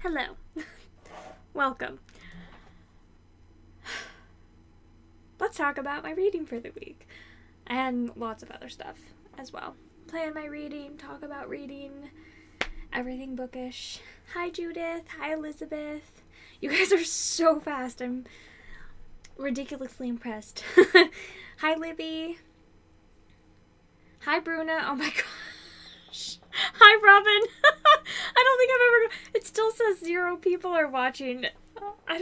Hello. Welcome. Let's talk about my reading for the week. And lots of other stuff as well. Plan my reading, talk about reading, everything bookish. Hi Judith. Hi Elizabeth. You guys are so fast. I'm ridiculously impressed. Hi Libby. Hi Bruna. Oh my gosh. Hi Robin. I don't think I've ever... It still says 0 people are watching. I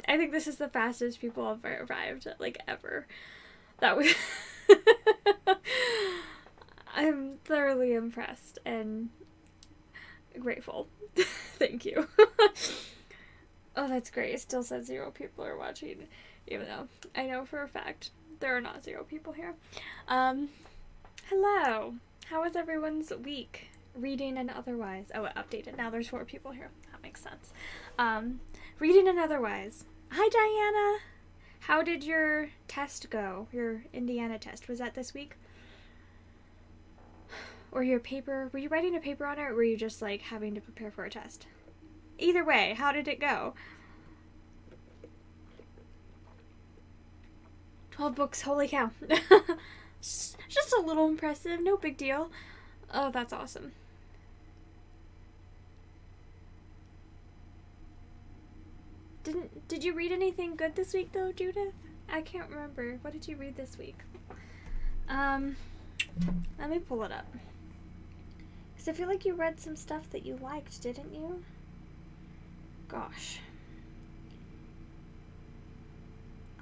think this is the fastest people have arrived, like, ever. That was... I'm thoroughly impressed and grateful. Thank you. Oh, that's great. It still says 0 people are watching, even though I know for a fact there are not 0 people here. Hello. How was everyone's week? Reading and otherwise. Oh, it updated. Now there's 4 people here. That makes sense. Reading and otherwise. Hi, Diana. How did your test go? Your Indiana test. Was that this week? Or your paper? Were you writing a paper on it, or were you just, like, having to prepare for a test? Either way, how did it go? 12 books. Holy cow. Just a little impressive. No big deal. Oh, that's awesome. Did you read anything good this week though, Judith? I can't remember. What did you read this week? Let me pull it up. Because I feel like you read some stuff that you liked, didn't you? Gosh.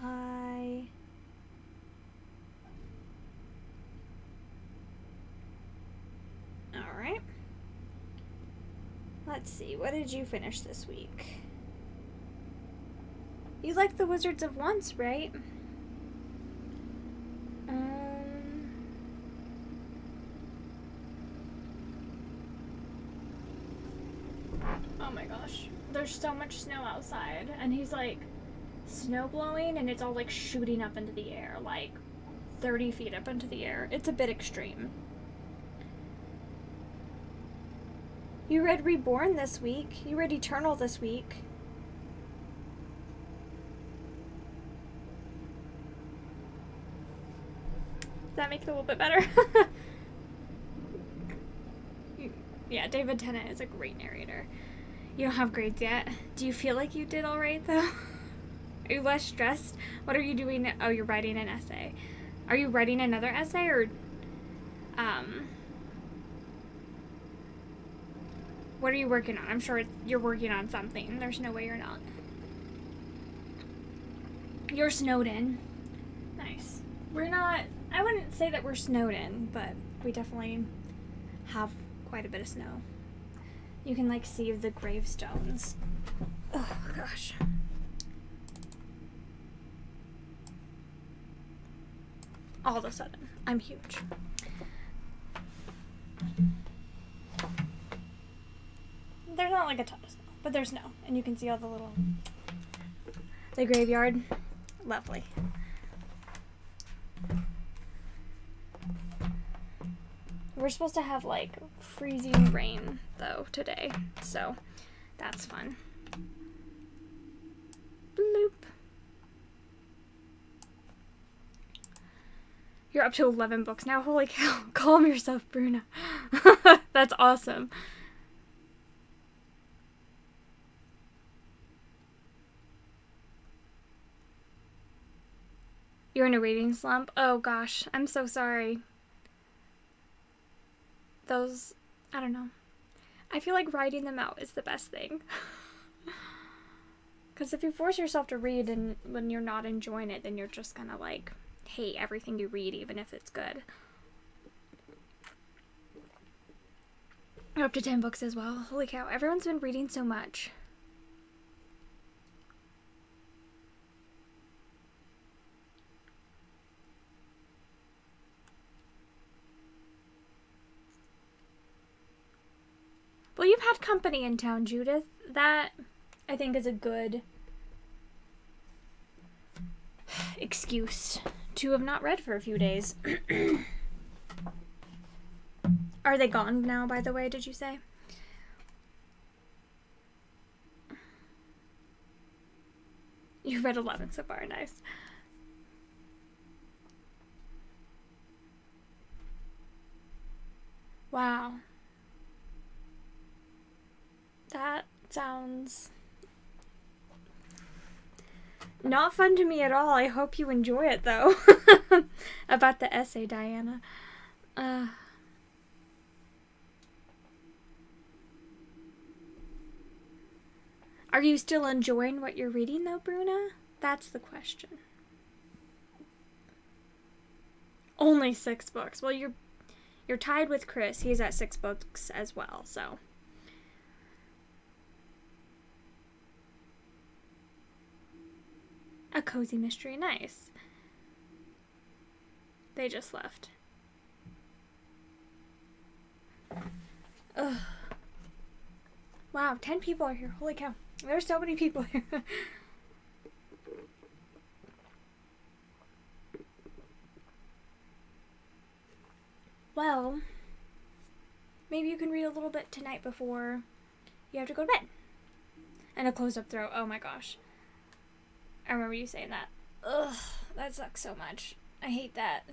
Alright. Let's see. What did you finish this week? You like The Wizards of Once, right? Oh my gosh. There's so much snow outside, and he's like snow blowing, and it's all like shooting up into the air, like 30 feet up into the air. It's a bit extreme. You read Reborn this week. You read Eternal this week. Does that make it a little bit better? Yeah, David Tennant is a great narrator. You don't have grades yet. Do you feel like you did all right, though? Are you less stressed? What are you doing? Oh, you're writing an essay. Are you writing another essay, or, what are you working on? I'm sure you're working on something. There's no way you're not. You're snowed in. Nice. We're not... I wouldn't say that we're snowed in, but we definitely have quite a bit of snow. You can, like, see the gravestones. Oh, gosh. All of a sudden, I'm huge. There's not, like, a ton of snow, but there's snow. And you can see all the little... The graveyard. Lovely. We're supposed to have, like, freezing rain, though, today. So, that's fun. Bloop. You're up to 11 books now. Holy cow. Calm yourself, Bruna. That's awesome. You're in a reading slump? Oh, gosh. I'm so sorry. Those, I don't know. I feel like writing them out is the best thing. Because if you force yourself to read and when you're not enjoying it, then you're just gonna, like, hate everything you read, even if it's good. You're up to 10 books as well. Holy cow, everyone's been reading so much. Well, you've had company in town, Judith. That, I think, is a good excuse to have not read for a few days. Are they gone now, by the way, did you say? You've read 11 so far. Nice. Wow. That sounds not fun to me at all. I hope you enjoy it, though. About the essay, Diana. Are you still enjoying what you're reading, though, Bruna? That's the question. Only 6 books. Well, you're tied with Chris. He's at 6 books as well, so. A cozy mystery. Nice. They just left. Ugh. Wow, 10 people are here. Holy cow. There's so many people here. Well, maybe you can read a little bit tonight before you have to go to bed. And a closed-up throat. Oh my gosh. I remember you saying that. Ugh, that sucks so much. I hate that.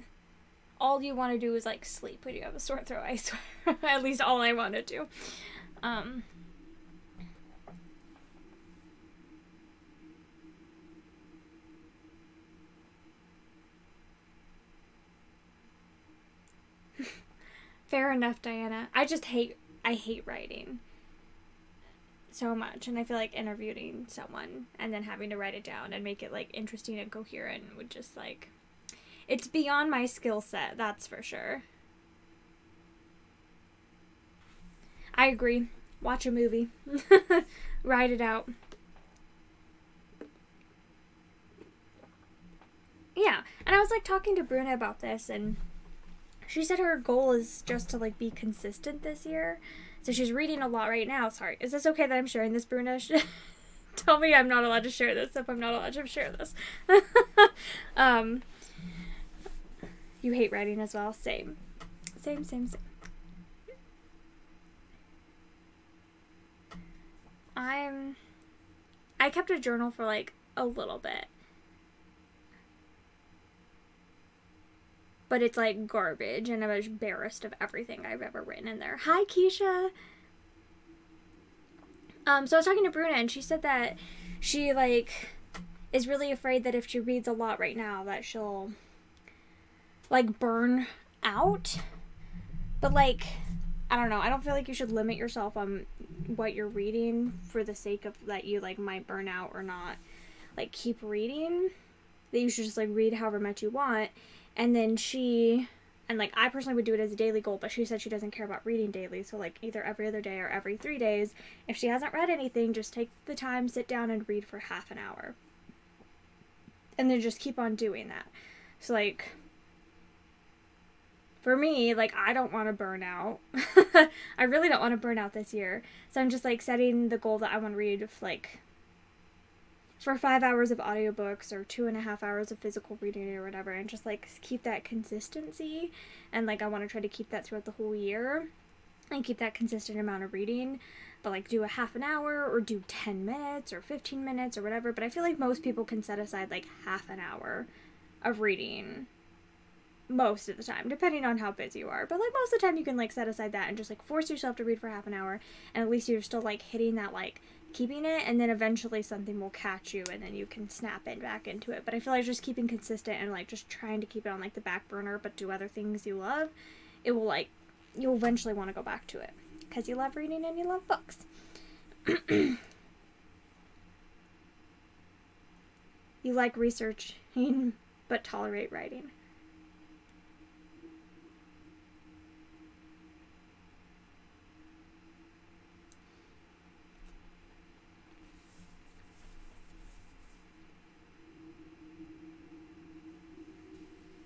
All you want to do is, like, sleep when you have a sore throat, I swear. At least all I want to do. Fair enough, Diana. I hate writing so much, and I feel like interviewing someone and then having to write it down and make it, like, interesting and coherent would just, like, it's beyond my skill set, that's for sure. I agree. Watch a movie. Write it out. Yeah, and I was, like, talking to Bruna about this, and she said her goal is just to, like, be consistent this year. So she's reading a lot right now. Sorry. Is this okay that I'm sharing this, Bruna? Tell me I'm not allowed to share this if I'm not allowed to share this. You hate writing as well? Same. Same. I kept a journal for, like, a little bit. But it's, like, garbage, and I'm embarrassed of everything I've ever written in there. Hi, Keisha! So I was talking to Bruna, and she said that she, like, is really afraid that if she reads a lot right now, that she'll, like, burn out. But, like, I don't know. I don't feel like you should limit yourself on what you're reading for the sake of that you, like, might burn out or not. Like, keep reading. That you should just, like, read however much you want. And then like, I personally would do it as a daily goal, but she said she doesn't care about reading daily, so, like, either every other day or every 3 days. If she hasn't read anything, just take the time, sit down, and read for half an hour. And then just keep on doing that. So, like, for me, like, I don't want to burn out. I really don't want to burn out this year. So I'm just, like, setting the goal that I want to read, like, for 5 hours of audiobooks or 2.5 hours of physical reading or whatever, and just, like, keep that consistency. And, like, I want to try to keep that throughout the whole year and keep that consistent amount of reading, but, like, do a half an hour or do 10 minutes or 15 minutes or whatever. But I feel like most people can set aside, like, half an hour of reading most of the time, depending on how busy you are. But, like, most of the time you can, like, set aside that and just, like, force yourself to read for half an hour, and at least you're still, like, hitting that, like, keeping it, and then eventually something will catch you, and then you can snap it back into it. But I feel like just keeping consistent and, like, just trying to keep it on, like, the back burner, but do other things you love, it will, like, you'll eventually want to go back to it, because you love reading and you love books. You like researching, but tolerate writing.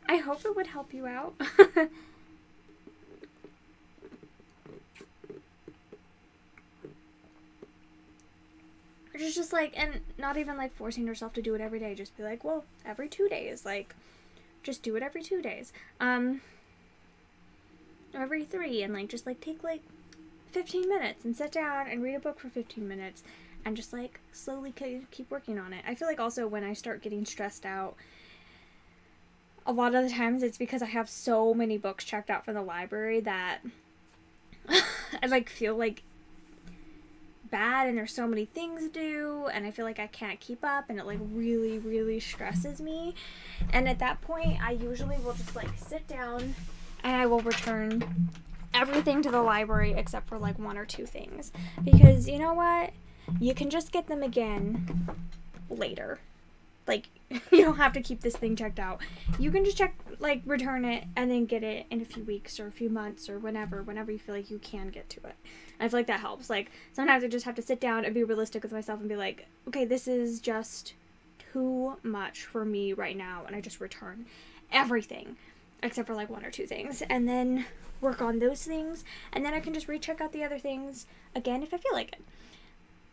I hope it would help you out. It's just, like, and not even, like, forcing yourself to do it every day. Just be like, well, every 2 days. Like, just do it every 2 days. Or every 3. And, like, just, like, take, like, 15 minutes and sit down and read a book for 15 minutes. and just like slowly keep working on it. I feel like also when I start getting stressed out, a lot of the times it's because I have so many books checked out from the library that I like feel like bad, and there's so many things to do, and I feel like I can't keep up, and it like really, really stresses me. And at that point, I usually will just like sit down and I will return everything to the library except for like 1 or 2 things, because you know what, you can just get them again later. Like, you don't have to keep this thing checked out. You can just return it and then get it in a few weeks or a few months or whenever you feel like you can get to it. And I feel like that helps. Like, sometimes I just have to sit down and be realistic with myself and be like, okay, this is just too much for me right now, and I just return everything except for like 1 or 2 things, and then work on those things, and then I can just recheck out the other things again if I feel like it.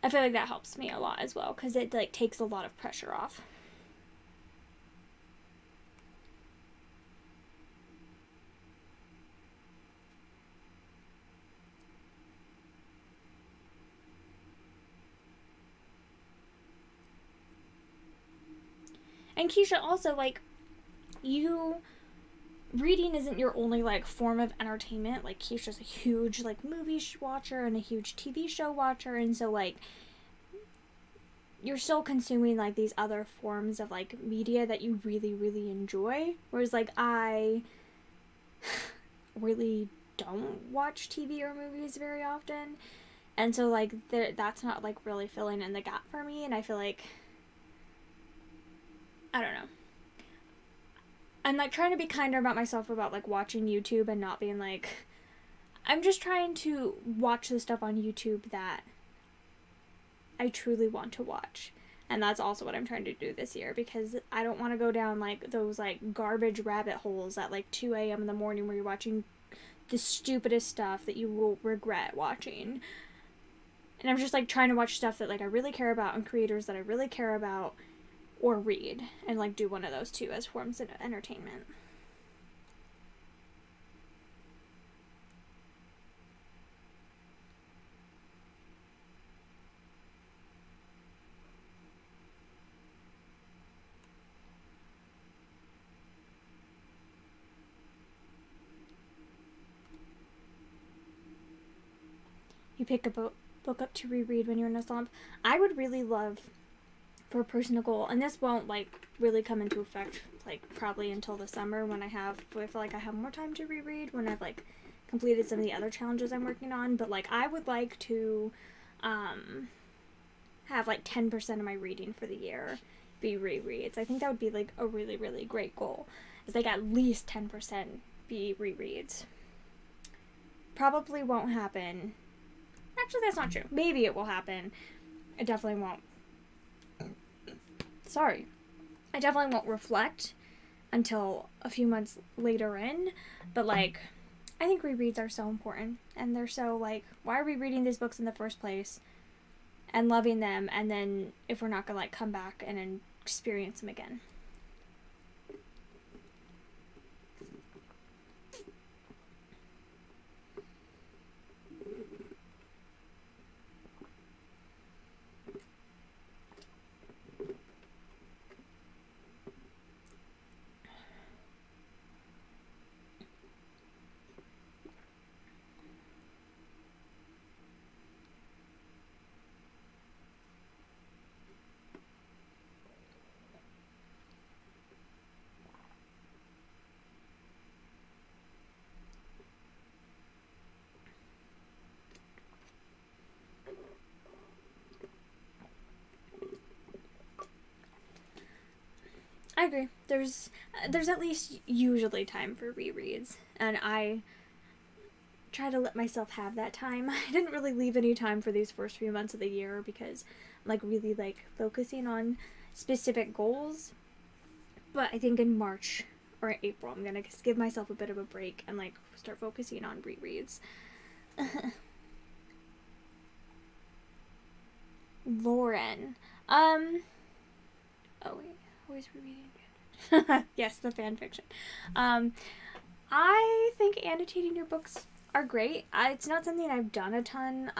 I feel like that helps me a lot as well, because it like takes a lot of pressure off. And Keisha, also, like, reading isn't your only, like, form of entertainment. Like, Keisha's a huge, like, movie watcher and a huge TV show watcher, and so, like, you're still consuming, like, these other forms of, like, media that you really, really enjoy. Whereas, like, I really don't watch TV or movies very often, and so, like, that's not, like, really filling in the gap for me, and I feel like, I don't know. I'm, like, trying to be kinder about myself about, like, watching YouTube and not being, like... I'm just trying to watch the stuff on YouTube that I truly want to watch. And that's also what I'm trying to do this year, because I don't want to go down, like, those, like, garbage rabbit holes at, like, 2 a.m. in the morning where you're watching the stupidest stuff that you will regret watching. And I'm just, like, trying to watch stuff that, like, I really care about and creators that I really care about, or read, and like do one of those 2 as forms of entertainment. You pick a book up to reread when you're in a slump. I would really love, for a personal goal, and this won't like really come into effect like probably until the summer when I feel like I have more time to reread, when I've like completed some of the other challenges I'm working on. But like I would like to have like 10% of my reading for the year be rereads. I think that would be like a really, really great goal, is like at least 10% be rereads. Probably won't happen. Actually, that's not true. Maybe it will happen. It definitely won't. Sorry. I definitely won't reflect until a few months later in, but like, I think rereads are so important, and they're so like, why are we reading these books in the first place and loving them, and then if we're not gonna like come back and experience them again? I agree. There's at least usually time for rereads, and I try to let myself have that time. I didn't really leave any time for these first few months of the year because I'm like really like focusing on specific goals. But I think in March or April I'm gonna just give myself a bit of a break and like start focusing on rereads. Lauren. Oh wait, who is rereading? Yes, the fan fiction. I think annotating your books are great. It's not something I've done a ton.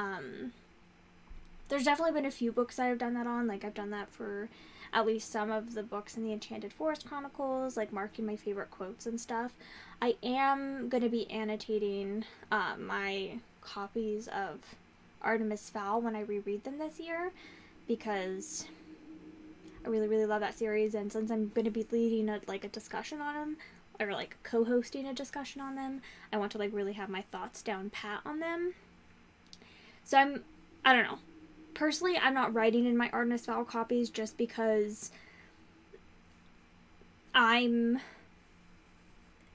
There's definitely been a few books I've done that on. Like, I've done that for at least some of the books in the Enchanted Forest Chronicles, like marking my favorite quotes and stuff. I am going to be annotating my copies of Artemis Fowl when I reread them this year, because I really, really love that series, and since I'm going to be leading a discussion on them, or like co-hosting a discussion on them, I want to like really have my thoughts down pat on them. So I don't know. Personally, I'm not writing in my Artemis Fowl copies just because I'm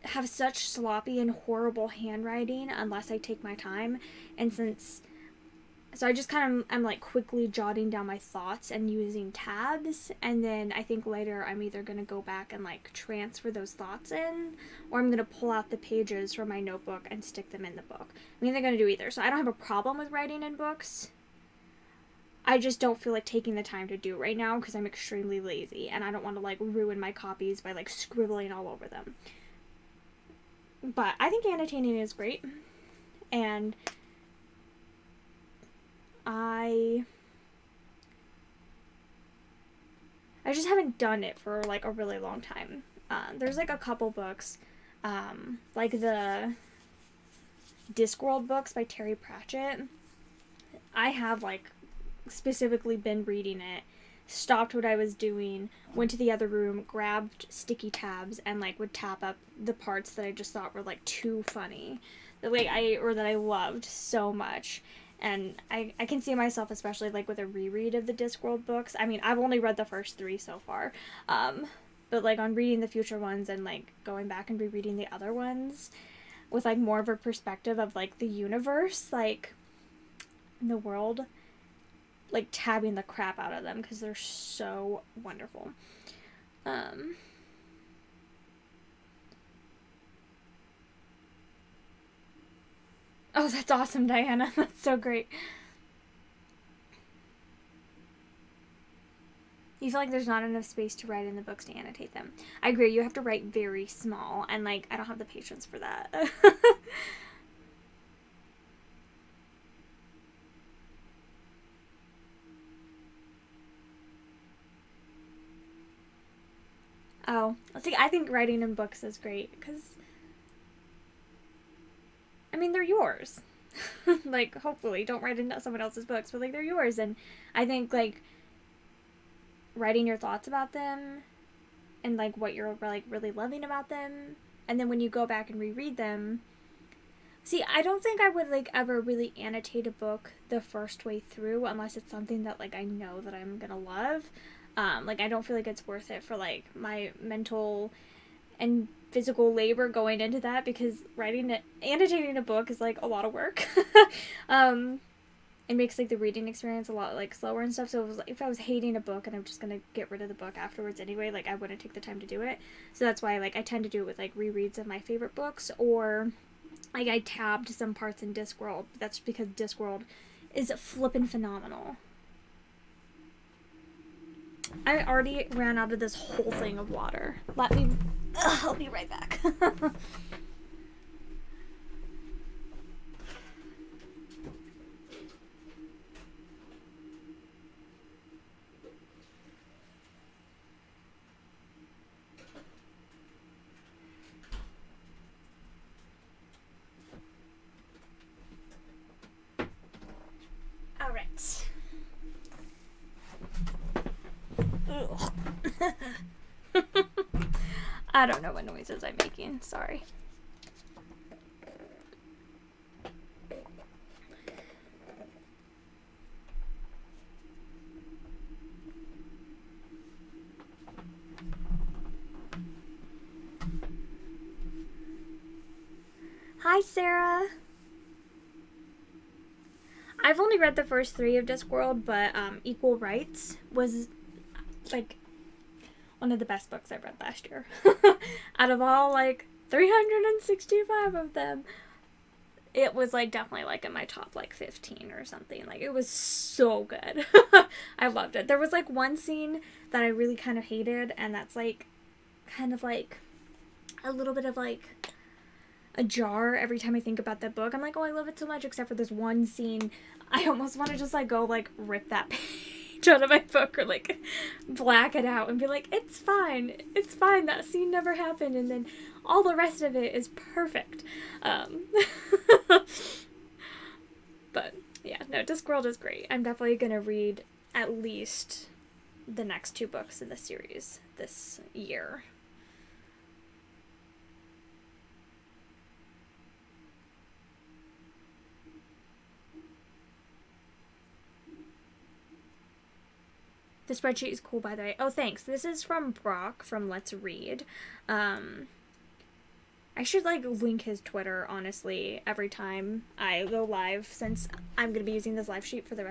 have such sloppy and horrible handwriting unless I take my time, and so I just kind of am like quickly jotting down my thoughts and using tabs, and then I think later I'm either going to go back and like transfer those thoughts in, or I'm going to pull out the pages from my notebook and stick them in the book. I'm either going to do either. So I don't have a problem with writing in books. I just don't feel like taking the time to do it right now because I'm extremely lazy and I don't want to like ruin my copies by like scribbling all over them. But I think annotating is great, and I just haven't done it for like a really long time. There's like a couple books, like the Discworld books by Terry Pratchett. I have like specifically been reading it, stopped what I was doing, went to the other room, grabbed sticky tabs, and like would tap up the parts that I just thought were like too funny, that I loved so much. And I can see myself, especially like with a reread of the Discworld books. I mean, I've only read the first 3 so far, but like on reading the future ones and like going back and rereading the other ones with like more of a perspective of like the universe, like in the world, like tabbing the crap out of them because they're so wonderful. Oh, that's awesome, Diana. That's so great. You feel like there's not enough space to write in the books to annotate them. I agree. You have to write very small, and like I don't have the patience for that. Oh, see, I think writing in books is great because, I mean, they're yours. Like, hopefully, don't write into someone else's books, but like they're yours, and I think like writing your thoughts about them and like what you're like really loving about them, and then when you go back and reread them. See, I don't think I would like ever really annotate a book the first way through unless it's something that like I know that I'm gonna love. Like I don't feel like it's worth it for like my mental and physical labor going into that, because annotating a book is like a lot of work. It makes like the reading experience a lot like slower and stuff. So it was, if I was hating a book and I'm just gonna get rid of the book afterwards anyway, like I wouldn't take the time to do it. So that's why like I tend to do it with like rereads of my favorite books, or like I tabbed some parts in Discworld. That's because Discworld is flippin' phenomenal. I already ran out of this whole thing of water. I'll be right back. All right. I don't know what noises I'm making. Sorry. Hi, Sarah. I've only read the first 3 of Discworld, but Equal Rights was like one of the best books I read last year. Out of all like 365 of them, it was like definitely like in my top like 15 or something. Like it was so good. I loved it. There was like one scene that I really kind of hated, and that's like kind of like a little bit of like a jar every time I think about that book. I'm like, oh, I love it so much, except for this one scene. I almost want to just like go like rip that page out of my book or like black it out and be like, it's fine, that scene never happened, and then all the rest of it is perfect. But yeah, no, Discworld is great. I'm definitely gonna read at least the next 2 books in the series this year. The spreadsheet is cool, by the way. Oh, thanks. This is from Brock from Let's Read. I should, like, link his Twitter, honestly, every time I go live, since I'm going to be using this spreadsheet for the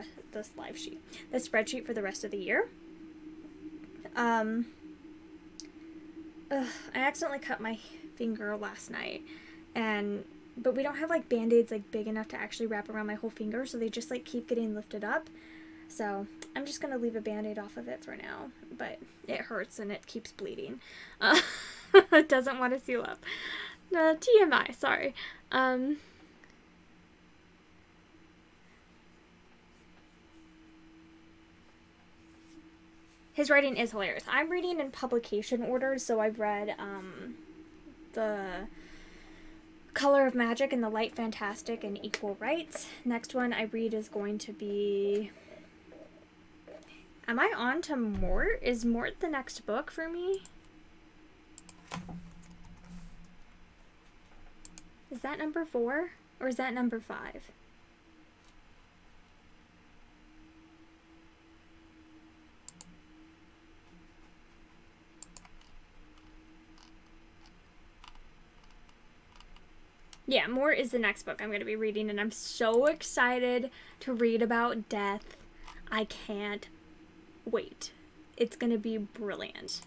rest of the year. I accidentally cut my finger last night, but we don't have, like, Band-Aids, like, big enough to actually wrap around my whole finger, so they just, like, keep getting lifted up. So I'm just going to leave a Band-Aid off of it for now, but it hurts and it keeps bleeding. It doesn't want to seal up. TMI, sorry. His writing is hilarious. I'm reading in publication order, so I've read The Color of Magic and The Light Fantastic and Equal Rights. Next one I read is going to be... Am I on to Mort? Is Mort the next book for me? Is that number 4? Or is that number 5? Yeah, Mort is the next book I'm going to be reading, and I'm so excited to read about death. I can't wait. It's going to be brilliant.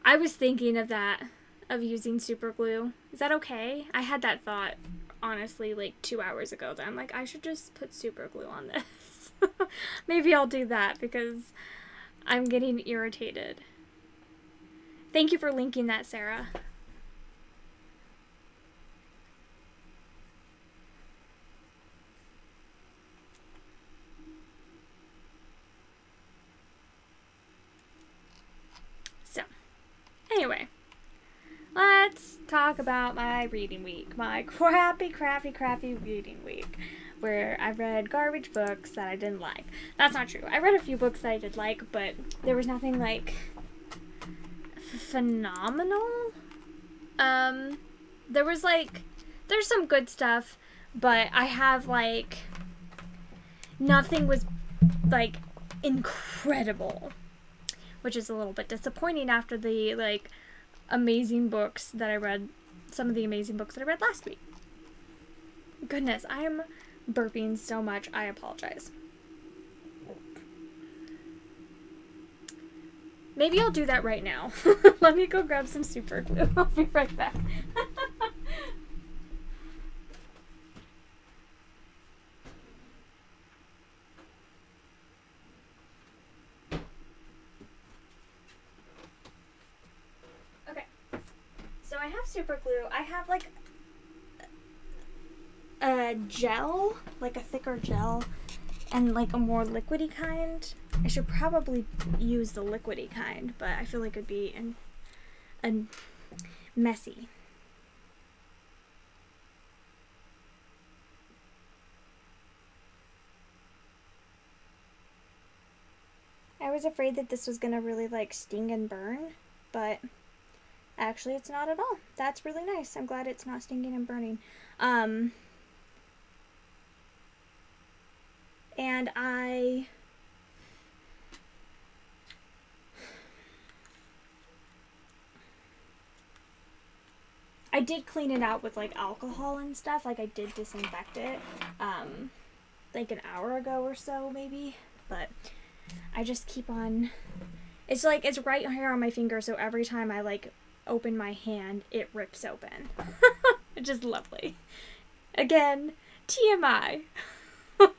I was thinking of that, of using super glue. Is that okay? I had that thought, honestly, like 2 hours ago, that I'm like, I should just put super glue on this. Maybe I'll do that, because I'm getting irritated. Thank you for linking that, Sarah. Anyway, let's talk about my reading week. My crappy reading week, where I read garbage books that I didn't like. That's not true. I read a few books that I did like, but there was nothing, like, phenomenal. There's some good stuff, but I have, like, nothing was, like, incredible. Which is a little bit disappointing after the, like, amazing books that I read, some of the amazing books that I read last week. Goodness, I am burping so much, I apologize. Maybe I'll do that right now. Let me go grab some super glue. I'll be right back. I have super glue. I have like a gel, like a thicker gel, and like a more liquidy kind. I should probably use the liquidy kind, but I feel like it'd be messy. I was afraid that this was gonna really like sting and burn, but actually, it's not at all. That's really nice. I'm glad it's not stinging and burning. And I did clean it out with, like, alcohol and stuff. Like, I did disinfect it, like, an hour ago or so, maybe. But I just keep on... It's, like, it's right here on my finger, so every time I, like, open my hand, it rips open. Which is lovely. Again, TMI.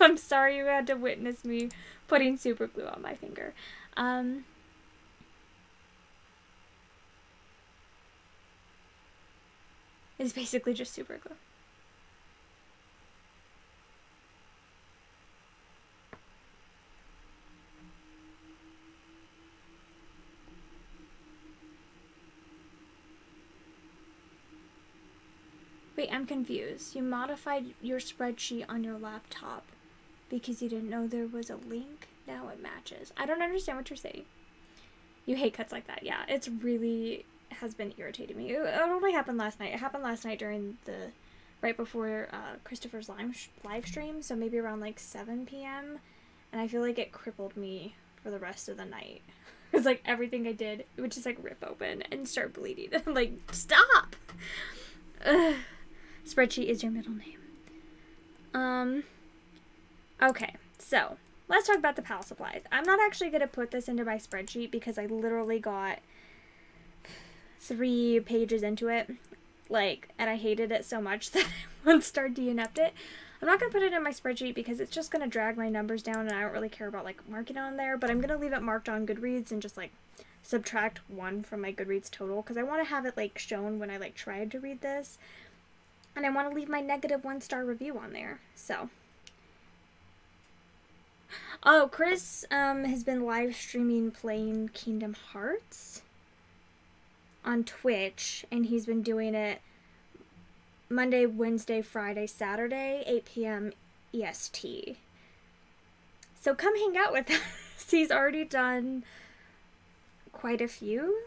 I'm sorry you had to witness me putting super glue on my finger. It's basically just super glue. Wait, I'm confused. You modified your spreadsheet on your laptop because you didn't know there was a link? Now it matches. I don't understand what you're saying. You hate cuts like that. Yeah, it's really has been irritating me. It only happened last night. It happened last night during the, right before Christopher's live stream, so maybe around like 7 p.m. And I feel like it crippled me for the rest of the night. Because like everything I did, it would just like rip open and start bleeding. I'm like, stop! Ugh. Spreadsheet is your middle name. Okay, so let's talk about the pal supplies. I'm not actually going to put this into my spreadsheet because I literally got 3 pages into it, like, and I hated it so much that I once started DNF'd it. I'm not going to put it in my spreadsheet because it's just going to drag my numbers down and I don't really care about, like, marking it on there, but I'm going to leave it marked on Goodreads and just, like, subtract 1 from my Goodreads total because I want to have it, like, shown when I, like, tried to read this. And I want to leave my negative 1-star review on there, so. Oh, Chris has been live streaming playing Kingdom Hearts on Twitch, and he's been doing it Monday, Wednesday, Friday, Saturday, 8 p.m. EST. So come hang out with us. He's already done quite a few.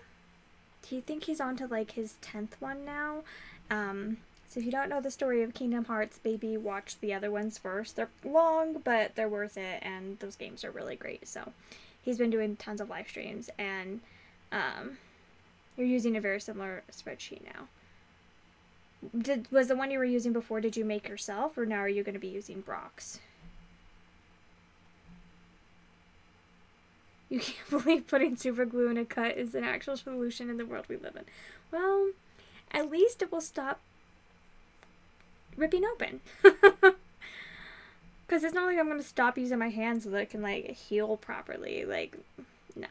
Do you think he's on to, like, his 10th one now? So if you don't know the story of Kingdom Hearts, baby, watch the other ones first. They're long, but they're worth it, and those games are really great. So he's been doing tons of live streams, and you're using a very similar spreadsheet now. Was the one you were using before, did you make yourself, or now are you going to be using Brock's? You can't believe putting super glue in a cut is an actual solution in the world we live in. Well, at least it will stop ripping open. Because it's not like I'm going to stop using my hands so that I can, like, heal properly. Like, no.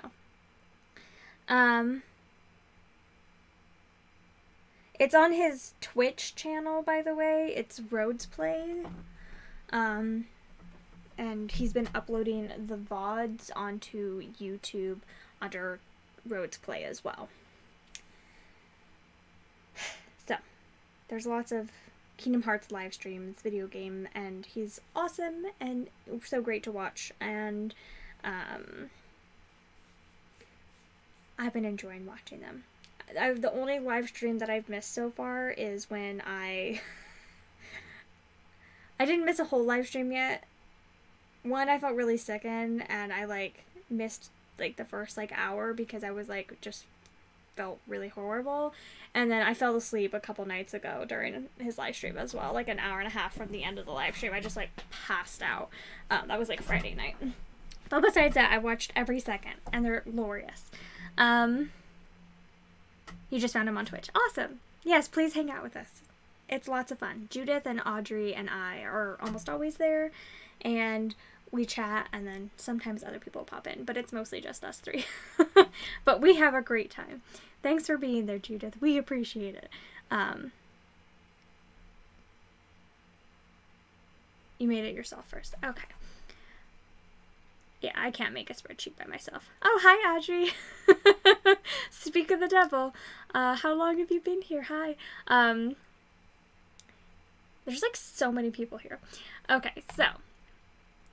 It's on his Twitch channel, by the way. It's Rhodes Play. And he's been uploading the VODs onto YouTube under Rhodes Play as well. So, there's lots of Kingdom Hearts live streams, video game, and he's awesome and so great to watch, and I've been enjoying watching them. The only live stream that I've missed so far is when I didn't miss a whole live stream yet. One I felt really sick in, and I, like, missed, like, the first, like, hour because I was, like, just felt really horrible. And then I fell asleep a couple nights ago during his live stream as well, like an hour and a half from the end of the live stream. I just, like, passed out. That was, like, Friday night. But besides that, I watched every second, and they're glorious. You just found him on Twitch. Awesome. Yes, please hang out with us. It's lots of fun. Judith and Audrey and I are almost always there, and we chat, and then sometimes other people pop in, but it's mostly just us 3. But we have a great time. Thanks for being there, Judith. We appreciate it. You made it yourself first. Okay. Yeah, I can't make a spreadsheet by myself. Oh, hi, Audrey. Speak of the devil. How long have you been here? Hi. There's, like, so many people here. Okay, so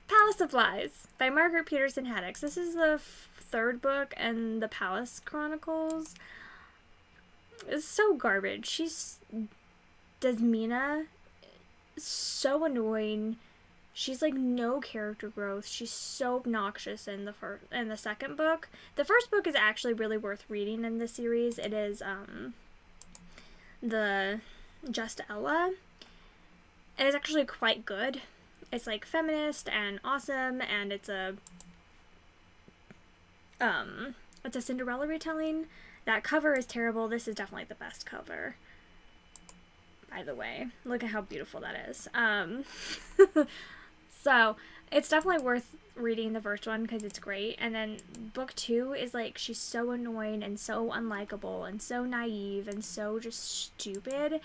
Palace of Lies by Margaret Peterson Haddix. This is the 3rd book in the Palace Chronicles. It's so garbage. Desmina is so annoying. She's, like, no character growth. She's so obnoxious in the 2nd book. The 1st book is actually really worth reading in this series. It is the Just Ella. It is actually quite good. It's, like, feminist and awesome, and it's a Cinderella retelling. That cover is terrible. This is definitely the best cover, by the way. Look at how beautiful that is. So, it's definitely worth reading the first one because it's great, and then book 2 is like, she's so annoying and so unlikable and so naive and so just stupid,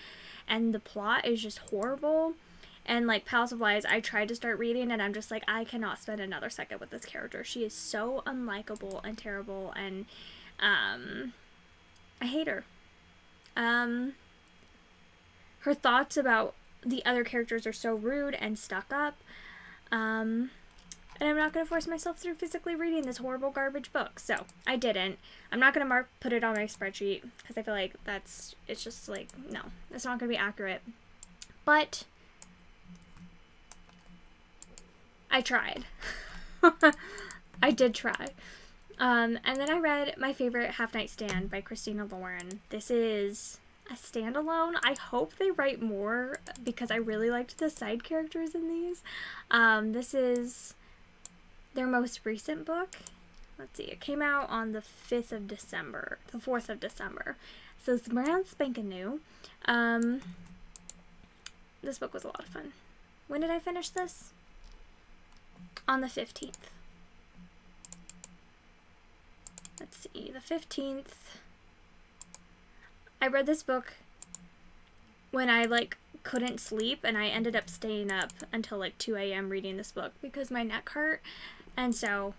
and the plot is just horrible. And like Palace of Lies, I tried to start reading and I'm just like, I cannot spend another second with this character. She is so unlikable and terrible, and I hate her. Her thoughts about the other characters are so rude and stuck up. And I'm not going to force myself through physically reading this horrible garbage book. So, I didn't. I'm not going to put it on my spreadsheet because I feel like it's just like, no, it's not going to be accurate. But I tried. I did try. And then I read my favorite Half Night Stand by Christina Lauren. This is a standalone. I hope they write more because I really liked the side characters in these. This is their most recent book. Let's see, it came out on the 5th of December, the 4th of December. So it's brand spanking new. This book was a lot of fun. When did I finish this? On the 15th. Let's see, the 15th. I read this book when I like couldn't sleep, and I ended up staying up until like 2 a.m. reading this book because my neck hurt, and so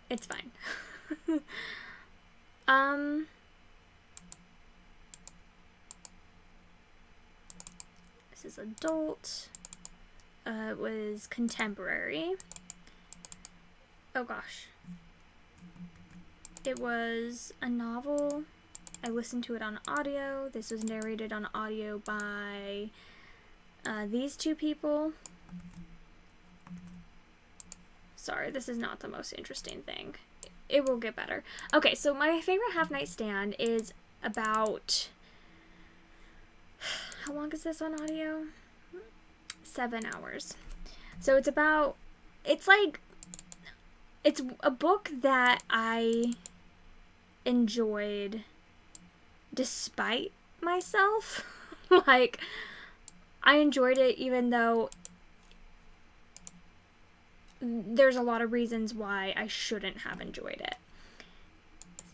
it's fine. This is adult. It was contemporary. Oh gosh. It was a novel. I listened to it on audio. This was narrated on audio by these two people. Sorry, this is not the most interesting thing. It will get better. Okay, so my favorite Half Night Stand is about... How long is this on audio? 7 hours. So it's about... It's like... It's a book that I enjoyed despite myself. Like, I enjoyed it even though there's a lot of reasons why I shouldn't have enjoyed it.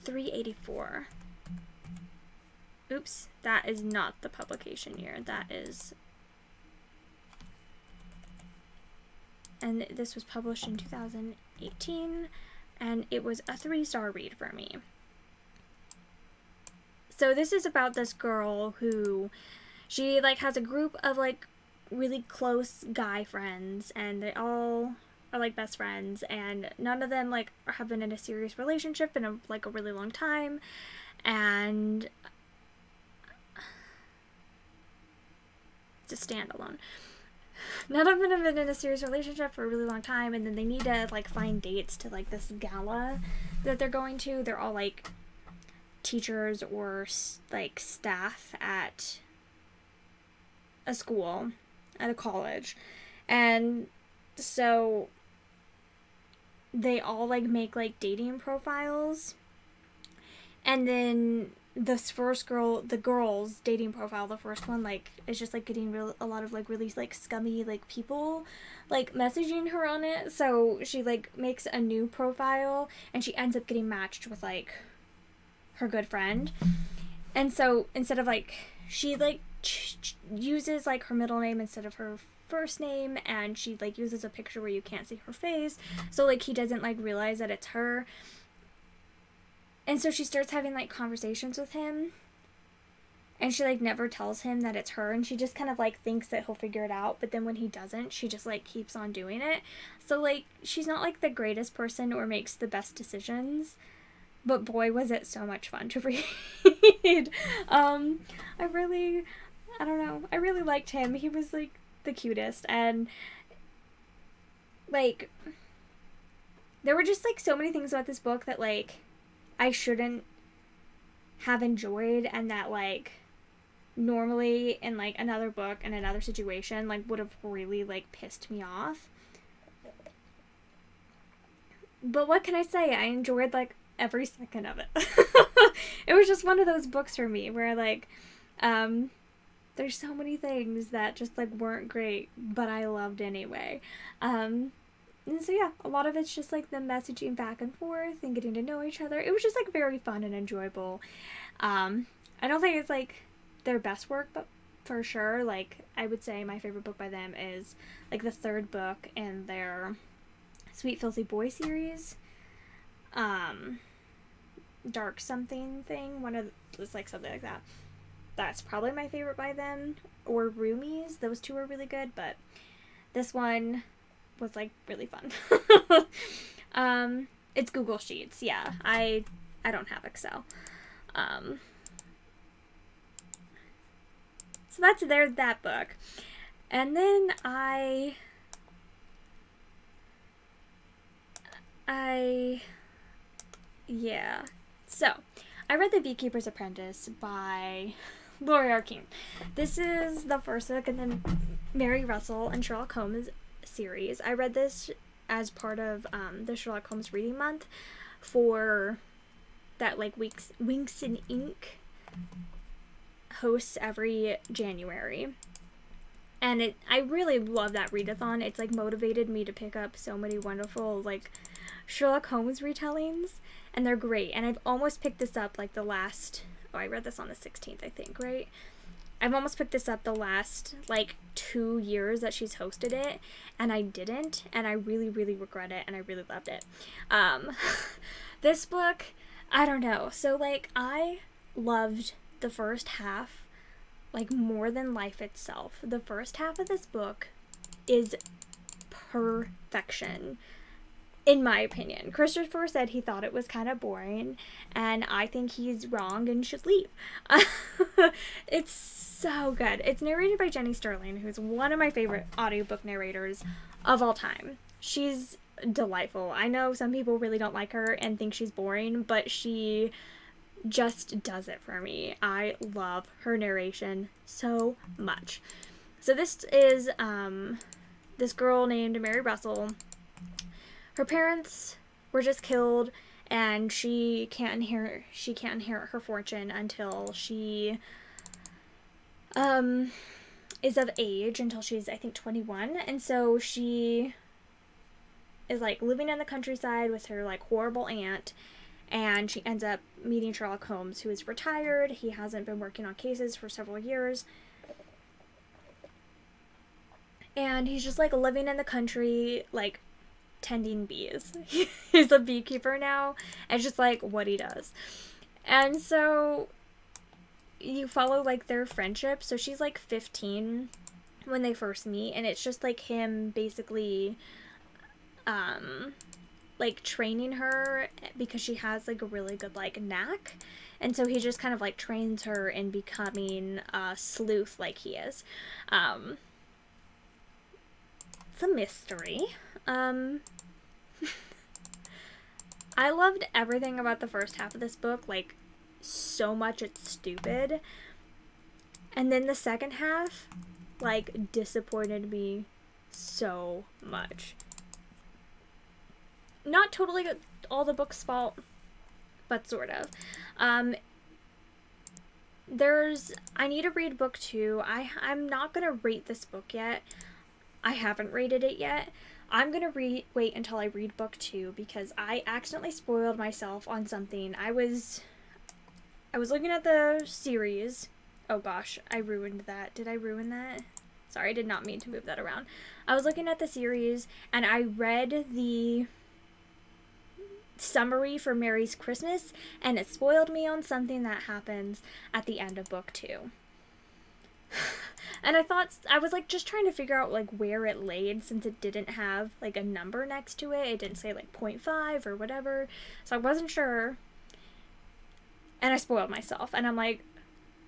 384. Oops, that is not the publication year. That is... And this was published in 2018, and it was a 3-star read for me. So this is about this girl who, she like has a group of like really close guy friends, and they all are like best friends, and none of them like have been in a serious relationship in a really long time, and it's a standalone. None of them have been in a serious relationship for a really long time, and then they need to like find dates to like this gala that they're going to. They're all like teachers or like staff at a school, at a college, and so they all like make like dating profiles, and then this first girl, the girl's dating profile, the first one, like, is just, like, getting a lot of, like, really, like, scummy, like, people, like, messaging her on it, so she, like, makes a new profile, and she ends up getting matched with, like, her good friend, and so, instead of, like, she, like, uses, like, her middle name instead of her first name, and she, like, uses a picture where you can't see her face, so, like, he doesn't, like, realize that it's her. And so she starts having, like, conversations with him, and she, like, never tells him that it's her, and she just kind of, like, thinks that he'll figure it out, but then when he doesn't, she just, like, keeps on doing it. So, like, she's not, like, the greatest person or makes the best decisions, but boy, was it so much fun to read. I don't know, I really liked him. He was, like, the cutest, and, like, there were just, like, so many things about this book that, like, I shouldn't have enjoyed, and that, like, normally in, like, another book and another situation, like, would have really, like, pissed me off. But what can I say? I enjoyed, like, every second of it. It was just one of those books for me where, like, there's so many things that just, like, weren't great, but I loved anyway. And so yeah, a lot of it's just like the messaging back and forth and getting to know each other. It was just like very fun and enjoyable. I don't think it's like their best work, but for sure, like I would say my favorite book by them is like the third book in their Sweet Filthy Boy series. Dark something thing, it's like something like that. That's probably my favorite by them. Or Roomies, those two are really good, but this one was like really fun. It's Google Sheets, yeah. I don't have Excel. So there's that book. And then yeah. So, I read The Beekeeper's Apprentice by Lori Arkin. This is the first book in the Mary Russell and Sherlock Holmes series. I read this as part of the Sherlock Holmes reading month for that like Winks and Ink hosts every January. And I really love that readathon. It's like motivated me to pick up so many wonderful like Sherlock Holmes retellings, and they're great. And I've almost picked this up like I read this on the 16th, I think, right? I've almost picked this up the last like 2 years that she's hosted it, and I didn't, and I really, really regret it, and I really loved it. This book, I don't know. So like I loved the first half like more than life itself. The first half of this book is perfection, in my opinion. Christopher said he thought it was kind of boring, and I think he's wrong and should leave. It's so good. It's narrated by Jenny Sterling, who's one of my favorite audiobook narrators of all time. She's delightful. I know some people really don't like her and think she's boring, but she just does it for me. I love her narration so much. So this is this girl named Mary Russell. Her parents were just killed, and she can't inherit her fortune until she is of age, until she's I think 21. And so she is like living in the countryside with her like horrible aunt, and she ends up meeting Sherlock Holmes, who is retired. He hasn't been working on cases for several years, and he's just like living in the country, like tending bees. He's a beekeeper now, and it's just like what he does. And so you follow like their friendship. So she's like 15 when they first meet, and it's just like him basically like training her because she has like a really good like knack, and so he just kind of like trains her in becoming a sleuth like he is. It's a mystery. I loved everything about the first half of this book, like so much it's stupid. And then the second half like disappointed me so much. Not totally all the book's fault, but sort of. I need to read book 2. I'm not gonna rate this book yet. I haven't rated it yet. I'm gonna wait until I read book 2 because I accidentally spoiled myself on something. I was looking at the series. Oh gosh, I ruined that. Did I ruin that? Sorry, I did not mean to move that around. I was looking at the series, and I read the summary for Mary's Christmas, and it spoiled me on something that happens at the end of book 2. And I was like just trying to figure out like where it laid, since it didn't have like a number next to it. It didn't say like 0.5 or whatever, so I wasn't sure, and I spoiled myself, and I'm like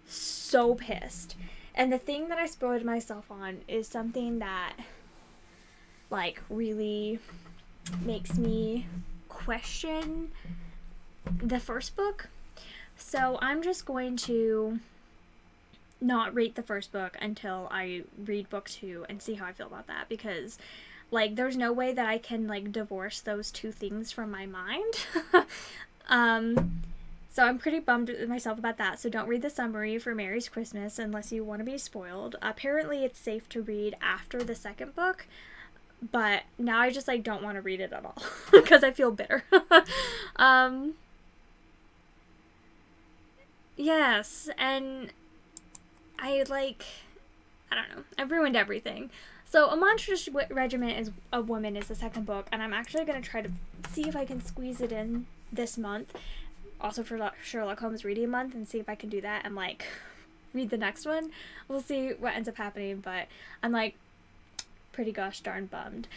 so pissed. And the thing that I spoiled myself on is something that like really makes me question the first book. So I'm just going to not rate the first book until I read book 2 and see how I feel about that, because like there's no way that I can like divorce those two things from my mind. So I'm pretty bummed with myself about that. So don't read the summary for Mary's Christmas unless you want to be spoiled. Apparently it's safe to read after the second book, but now I just, like, don't want to read it at all because I feel bitter. Yes, and I, like, I don't know, I've ruined everything. So A Monstrous Regiment of Women is the second book, and I'm actually going to try to see if I can squeeze it in this month, also for Sherlock Holmes Reading Month, and see if I can do that and, like, read the next one. We'll see what ends up happening, but I'm, like, pretty gosh darn bummed.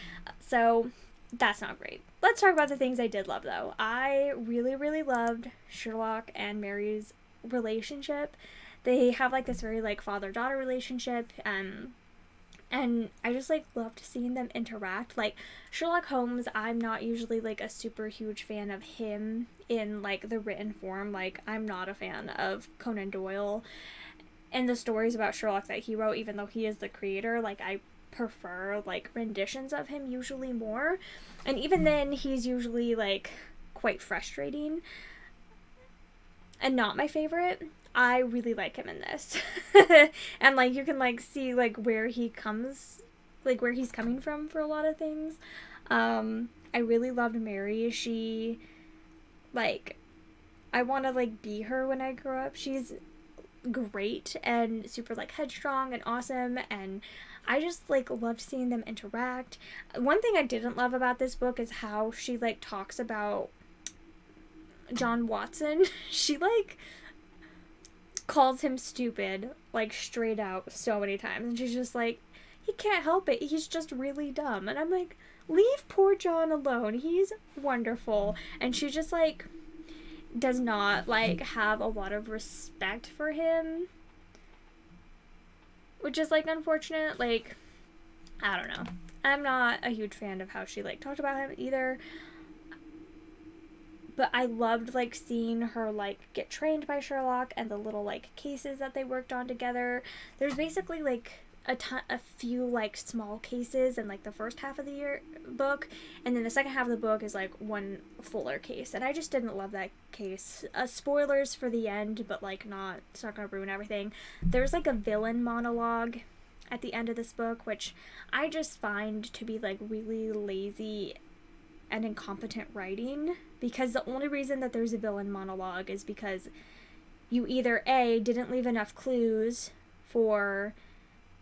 So that's not great. Let's talk about the things I did love, though. I really, really loved Sherlock and Mary's relationship. They have, like, this very, like, father-daughter relationship, and I just, like, loved seeing them interact. Like, Sherlock Holmes, I'm not usually, like, a super huge fan of him in, like, the written form. Like, I'm not a fan of Conan Doyle and the stories about Sherlock that he wrote, even though he is the creator. Like, I prefer, like, renditions of him usually more. And even then, he's usually, like, quite frustrating and not my favorite. I really like him in this. And, like, you can, like, see, like, where he comes, like, where he's coming from for a lot of things. I really loved Mary. She, like, I want to, like, be her when I grow up. She's great and super, like, headstrong and awesome, and I just, like, loved seeing them interact. One thing I didn't love about this book is how she, like, talks about John Watson. She, like, calls him stupid, like, straight out so many times, and she's just like, he can't help it, he's just really dumb. And I'm like, leave poor John alone, he's wonderful. And she just, like, does not, like, have a lot of respect for him, which is, like, unfortunate. Like, I don't know, I'm not a huge fan of how she, like, talked about him either. But I loved, like, seeing her, like, get trained by Sherlock and the little, like, cases that they worked on together. There's basically, like, a few, like, small cases in, like, the first half of the book. And then the second half of the book is, like, one fuller case. And I just didn't love that case. Spoilers for the end, but, like, it's not gonna ruin everything. There's, like, a villain monologue at the end of this book, which I just find to be, like, really lazy and incompetent writing, because the only reason that there's a villain monologue is because you either A, didn't leave enough clues for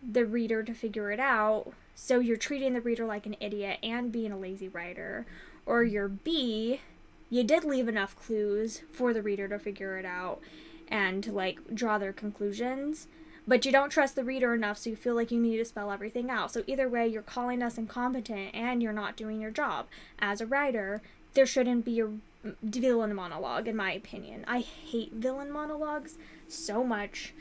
the reader to figure it out, so you're treating the reader like an idiot and being a lazy writer, or you're B, you did leave enough clues for the reader to figure it out and to, like, draw their conclusions, but you don't trust the reader enough, so you feel like you need to spell everything out. So either way, you're calling us incompetent and you're not doing your job. As a writer, there shouldn't be a villain monologue, in my opinion. I hate villain monologues so much,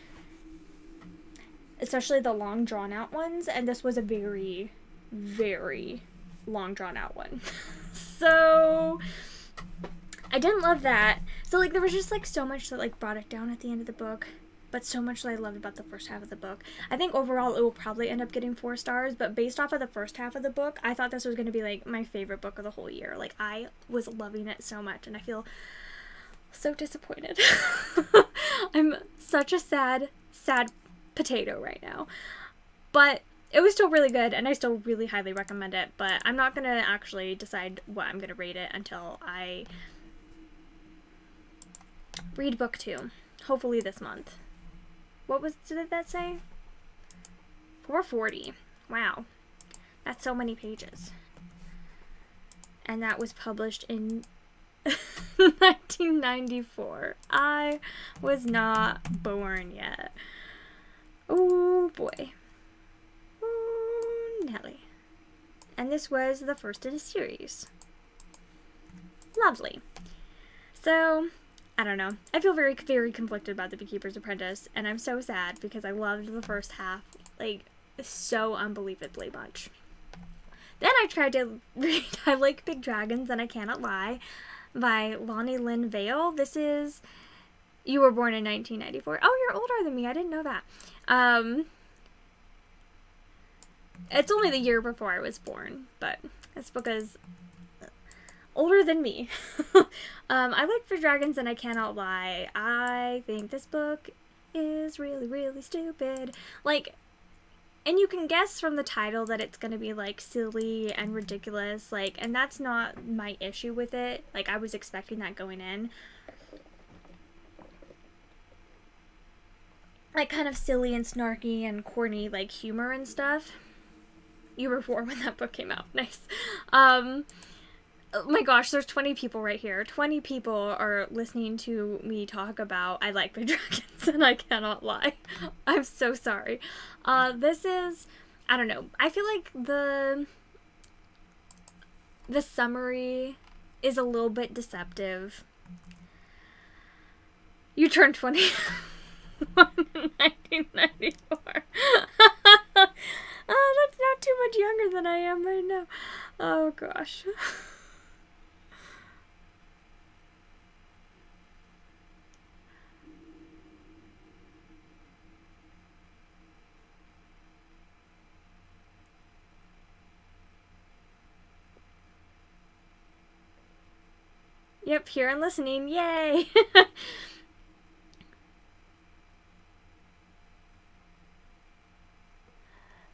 especially the long, drawn-out ones, and this was a very, very long, drawn-out one. So I didn't love that. So, like, there was just, like, so much that, like, brought it down at the end of the book, but so much that I loved about the first half of the book. I think overall it will probably end up getting 4 stars, but based off of the first half of the book, I thought this was going to be, like, my favorite book of the whole year. Like, I was loving it so much, and I feel so disappointed. I'm such a sad potato right now. But it was still really good, and I still really highly recommend it, but I'm not going to actually decide what I'm going to rate it until I read book 2, hopefully this month. Did that say? 440. Wow. That's so many pages. And that was published in 1994. I was not born yet. Oh boy. Oh, Nelly. And this was the first in a series. Lovely. So, I don't know. I feel very, very conflicted about The Beekeeper's Apprentice, and I'm so sad because I loved the first half, like, so unbelievably much. Then I tried to read I Like Big Dragons and I Cannot Lie by Lonnie Lynn Vale. This is You Were Born in 1994. Oh, you're older than me. I didn't know that. It's only the year before I was born, but this book is older than me. I Like Big Dragons and I Cannot Lie. I think this book is really, really stupid. Like, And you can guess from the title that it's gonna be, like, silly and ridiculous, like, and that's not my issue with it. Like, I was expecting that going in. Like, kind of silly and snarky and corny, like, humor and stuff. You were 4 when that book came out. Nice. Oh my gosh, there's 20 people right here. 20 people are listening to me talk about I Like Big Dragons, and I cannot lie. I'm so sorry. This is, I don't know. I feel like the summary is a little bit deceptive. You turned 20 in 1994. Oh, that's not too much younger than I am right now. Oh gosh. Yep, here and listening. Yay!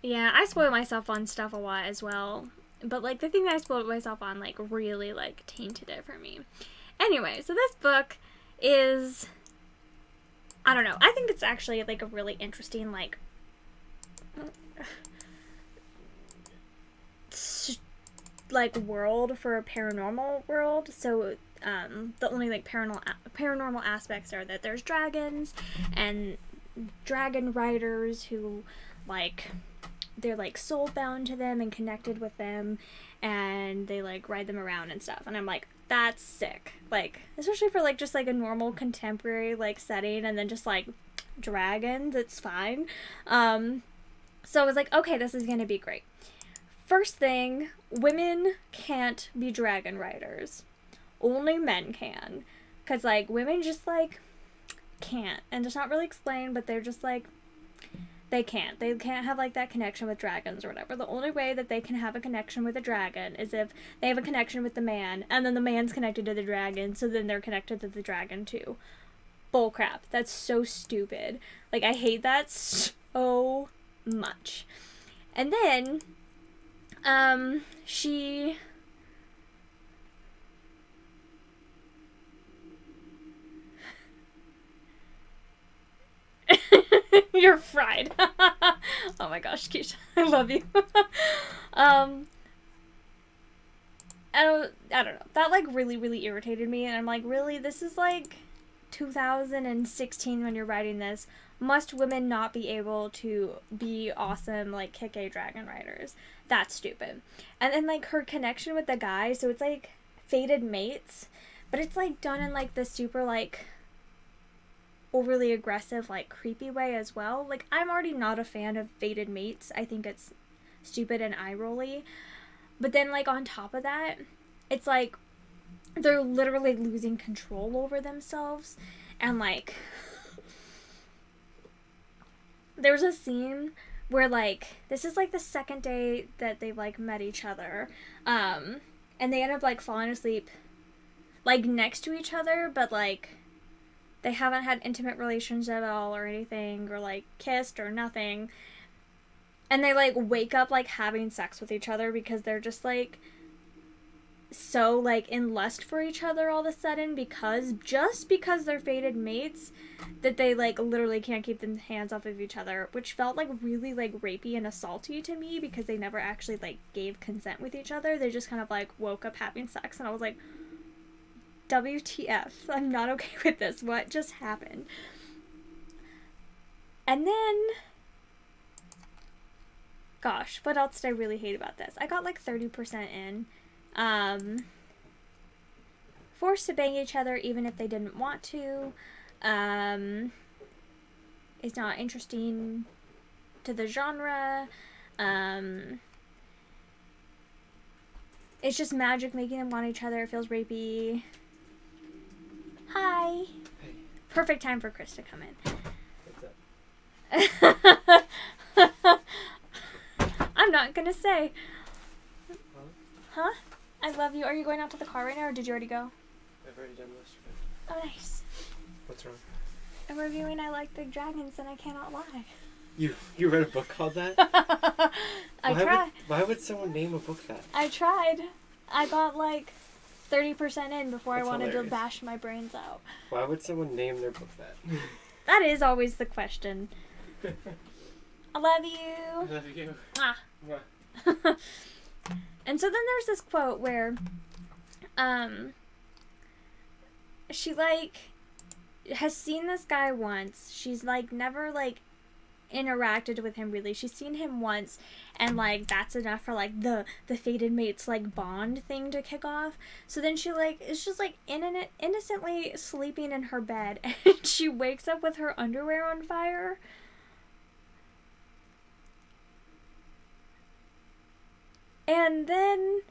Yeah, I spoil myself on stuff a lot as well. But, like, the thing that I spoiled myself on, like, really, like, tainted it for me. Anyway, so this book is, I don't know. I think it's actually, like, a really interesting, like, world for a paranormal world. So, the only, like, paranormal aspects are that there's dragons and dragon riders who, like, they're, like, soul-bound to them and connected with them, and they, like, ride them around and stuff. And I'm like, that's sick. Like, especially for, like, just, like, a normal contemporary, like, setting, and then just, like, dragons, it's fine. So I was like, okay, this is gonna be great. First thing, women can't be dragon riders. Only men can. Because, like, women just, like, can't. And it's not really explained, but they're just, like, they can't. They can't have, like, that connection with dragons or whatever. The only way that they can have a connection with a dragon is if they have a connection with the man, and then the man's connected to the dragon, so then they're connected to the dragon, too. Bullcrap. That's so stupid. Like, I hate that so much. And then, she... You're fried. Oh my gosh, Keisha. I love you. I don't know. That, like, really irritated me, and I'm like, really? This is, like, 2016 when you're writing this. Must women not be able to be awesome, like, kick-A dragon riders? That's stupid. And then, like, her connection with the guy, so it's, like, fated mates, but it's, like, done in, like, this super, like, overly aggressive, like, creepy way as well. Like, I'm already not a fan of fated mates. I think it's stupid and eye-rolly. But then, like, on top of that, it's like they're literally losing control over themselves. And, like, there's a scene where, like, this is, like, the second day that they've, like, met each other. And they end up, like, falling asleep, like, next to each other, but, like, they haven't had intimate relations at all or anything, or, like, kissed or nothing. And they, like, wake up, like, having sex with each other because they're just, like, so, like, in lust for each other all of a sudden just because they're fated mates that they, like, literally can't keep their hands off of each other, which felt, like, really, like, rapey and assaulty to me because they never actually, like, gave consent with each other. They just kind of, like, woke up having sex, and I was like, WTF, I'm not okay with this. What just happened? And then, gosh, what else did I really hate about this? I got like 30% in. Forced to bang each other even if they didn't want to. It's not interesting to the genre. It's just magic making them want each other. It feels rapey. Hi. Hey. Perfect time for Chris to come in. What's up? I'm not gonna say. Huh? Huh? I love you. Are you going out to the car right now, or did you already go? I've already done yesterday. Oh, nice. What's wrong? I'm reviewing I Like Big Dragons, and I cannot lie. You read a book called that? I tried. Why would someone name a book that? I tried. I got like 30% in before That's I wanted hilarious. to bash my brains out. Why would someone name their book that? That is always the question. I love you. I love you. Ah. Mwah. And so then there's this quote where she like has seen this guy once. She's like never like interacted with him really. She's seen him once, and like that's enough for like the fated mates like bond thing to kick off. So then she like is just like innocently sleeping in her bed, and she wakes up with her underwear on fire. And then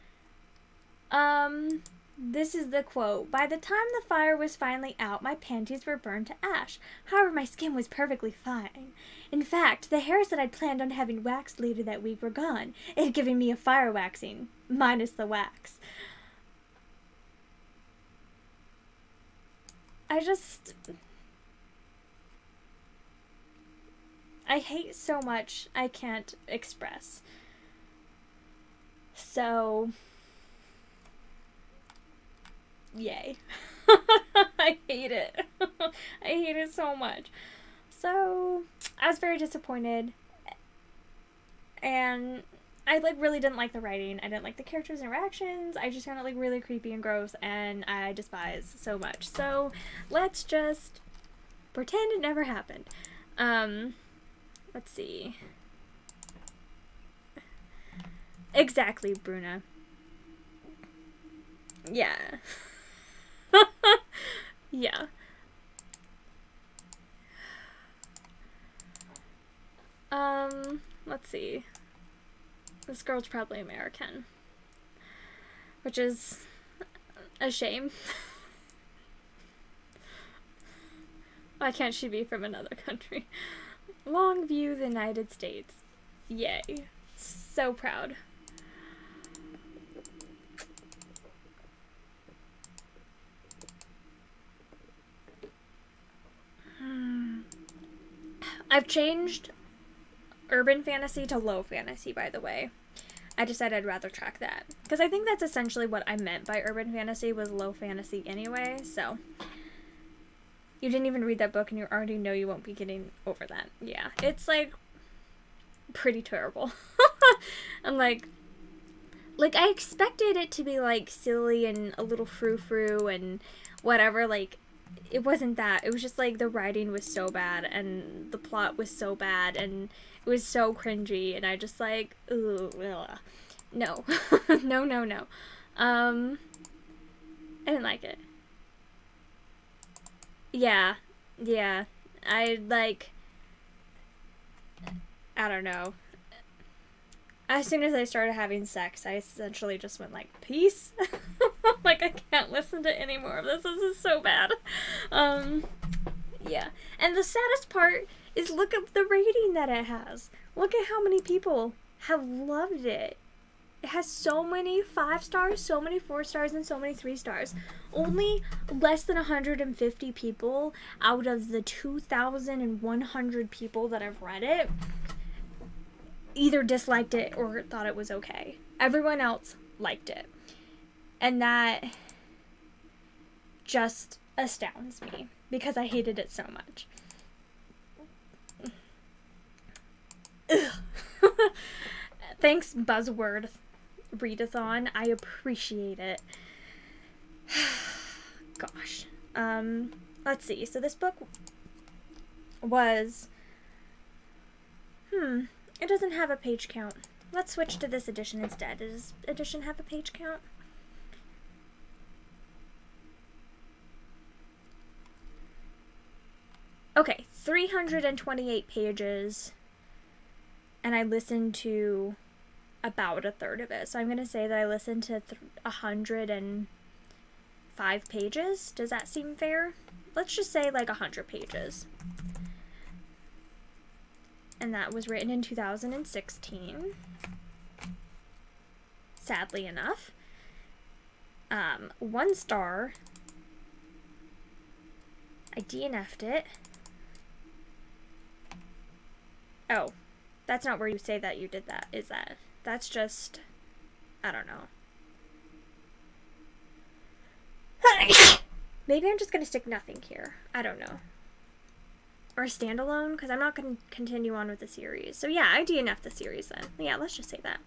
this is the quote. By the time the fire was finally out, my panties were burned to ash. However, my skin was perfectly fine. In fact, the hairs that I'd planned on having waxed later that week were gone. It had given me a fire waxing, minus the wax. I hate so much I can't express. So, yay. I hate it. I hate it so much. So, I was very disappointed. And I like really didn't like the writing. I didn't like the characters' interactions. I just found it like really creepy and gross, and I despise so much. So, let's just pretend it never happened. Let's see. Exactly, Bruna. Yeah. Yeah. Let's see. This girl's probably American. Which is a shame. Why can't she be from another country? Longview, the United States. Yay. So proud. I've changed urban fantasy to low fantasy, by the way. I decided I'd rather track that. Because I think that's essentially what I meant by urban fantasy was low fantasy anyway, so. You didn't even read that book and you already know you won't be getting over that. Yeah, it's like pretty terrible. And like I expected it to be like silly and a little frou-frou and whatever, like it wasn't that. It was just like the writing was so bad and the plot was so bad and it was so cringy and I just like, ooh, ugh. No. No. I didn't like it. Yeah. I don't know. As soon as I started having sex, I essentially just went like, peace. Like, I can't listen to any more of this. This is so bad. Yeah. And the saddest part is look at the rating that it has. Look at how many people have loved it. It has so many 5 stars, so many 4 stars, and so many 3 stars. Only less than 150 people out of the 2,100 people that have read it either disliked it or thought it was okay. Everyone else liked it. And that just astounds me because I hated it so much. Thanks, Buzzword Readathon. I appreciate it. Gosh. Let's see. So this book was... It doesn't have a page count. Let's switch to this edition instead. Does this edition have a page count? Okay, 328 pages. And I listened to about a third of it. So I'm going to say that I listened to 105 pages. Does that seem fair? Let's just say like 100 pages. And that was written in 2016. Sadly enough. 1 star. I DNF'd it. Oh, that's not where you say that you did that, is that? That's just, I don't know. Maybe I'm just going to stick nothing here. I don't know. Or a standalone, because I'm not going to continue on with the series. So yeah, I DNF the series then. Yeah, let's just say that.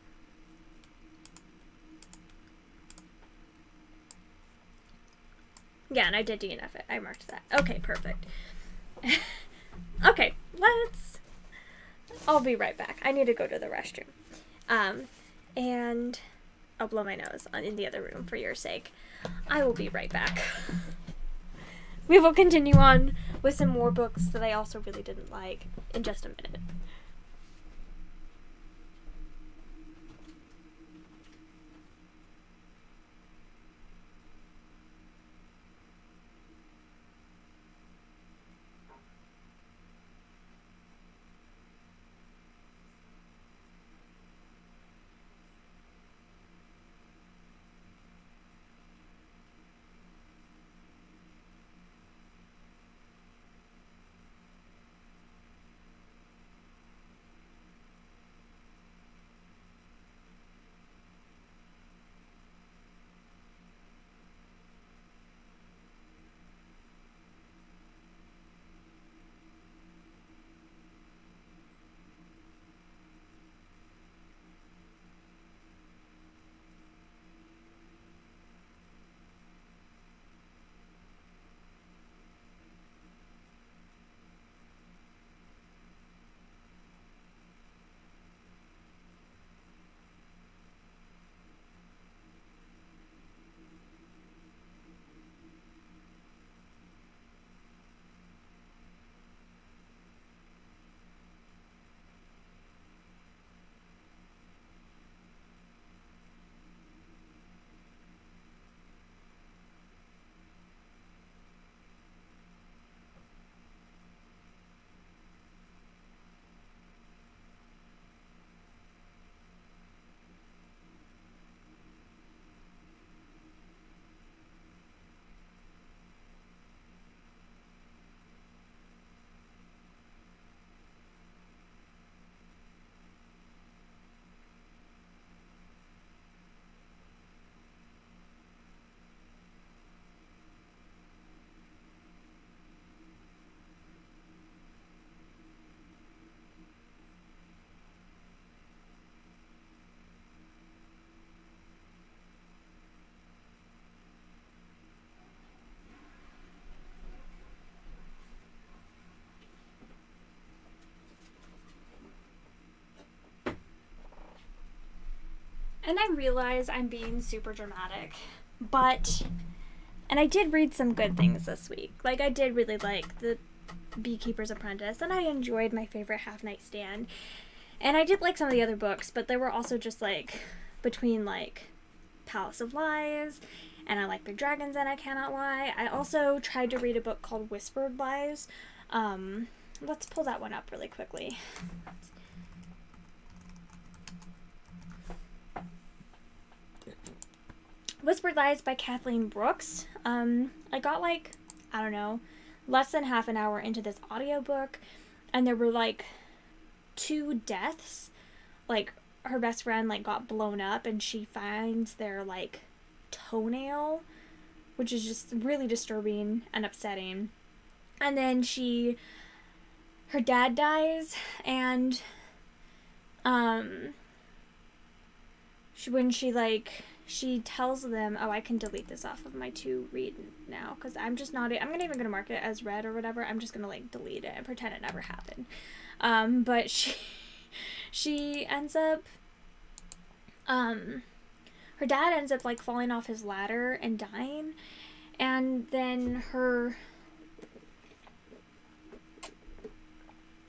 Yeah, and I did DNF it. I marked that. Okay, perfect. Okay, I'll be right back. I need to go to the restroom. And I'll blow my nose in the other room for your sake. I will be right back. We will continue on with some more books that I also really didn't like in just a minute. And I realize I'm being super dramatic, and I did read some good things this week. Like, I did really like The Beekeeper's Apprentice, and I enjoyed My Favorite Half-Night Stand. And I did like some of the other books, but they were also just, like, between, like, Palace of Lies, and I like Big Dragons and I Cannot Lie. I also tried to read a book called Whispered Lies. Let's pull that one up really quickly. Whispered Lies by Kathleen Brooks. I got, like, I don't know, less than half an hour into this audiobook, and there were, like, 2 deaths. Like, her best friend, like, got blown up, and she finds their, like, toenail, which is just really disturbing and upsetting. And then her dad dies, and, she tells them, oh, I can delete this off of my to read now, because I'm not even gonna mark it as read or whatever. I'm just gonna, like, delete it and pretend it never happened. But she ends up, her dad ends up, like, falling off his ladder and dying, and then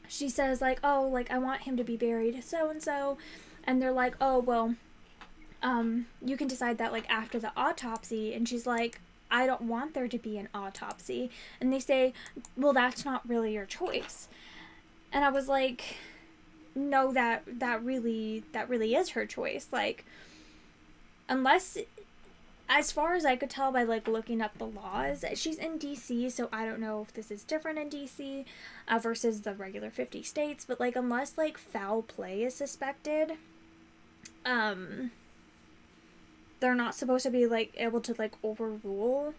she says, like, oh, like, I want him to be buried so-and-so, and they're like, oh, well, you can decide that, like, after the autopsy. And she's like, I don't want there to be an autopsy. And they say, well, that's not really your choice. And I was like, no, that really is her choice. Like, unless as far as I could tell by like looking up the laws, she's in DC, so I don't know if this is different in DC versus the regular 50 states, but like unless like foul play is suspected, they're not supposed to be like able to like overrule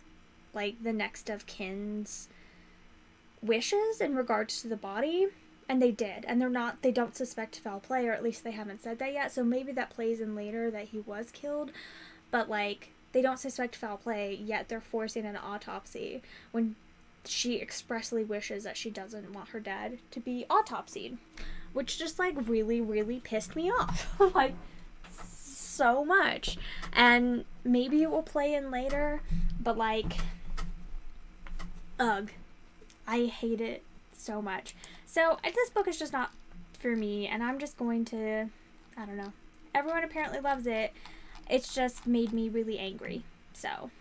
like the next of kin's wishes in regards to the body. And they did, and they don't suspect foul play, or at least they haven't said that yet, so maybe that plays in later that he was killed, but like they don't suspect foul play, yet they're forcing an autopsy when she expressly wishes that she doesn't want her dad to be autopsied, which just like really, really pissed me off. Like, so much. And maybe it will play in later, but like, ugh, I hate it so much. So this book is just not for me, and I'm just going to, I don't know, everyone apparently loves it. It's just made me really angry. So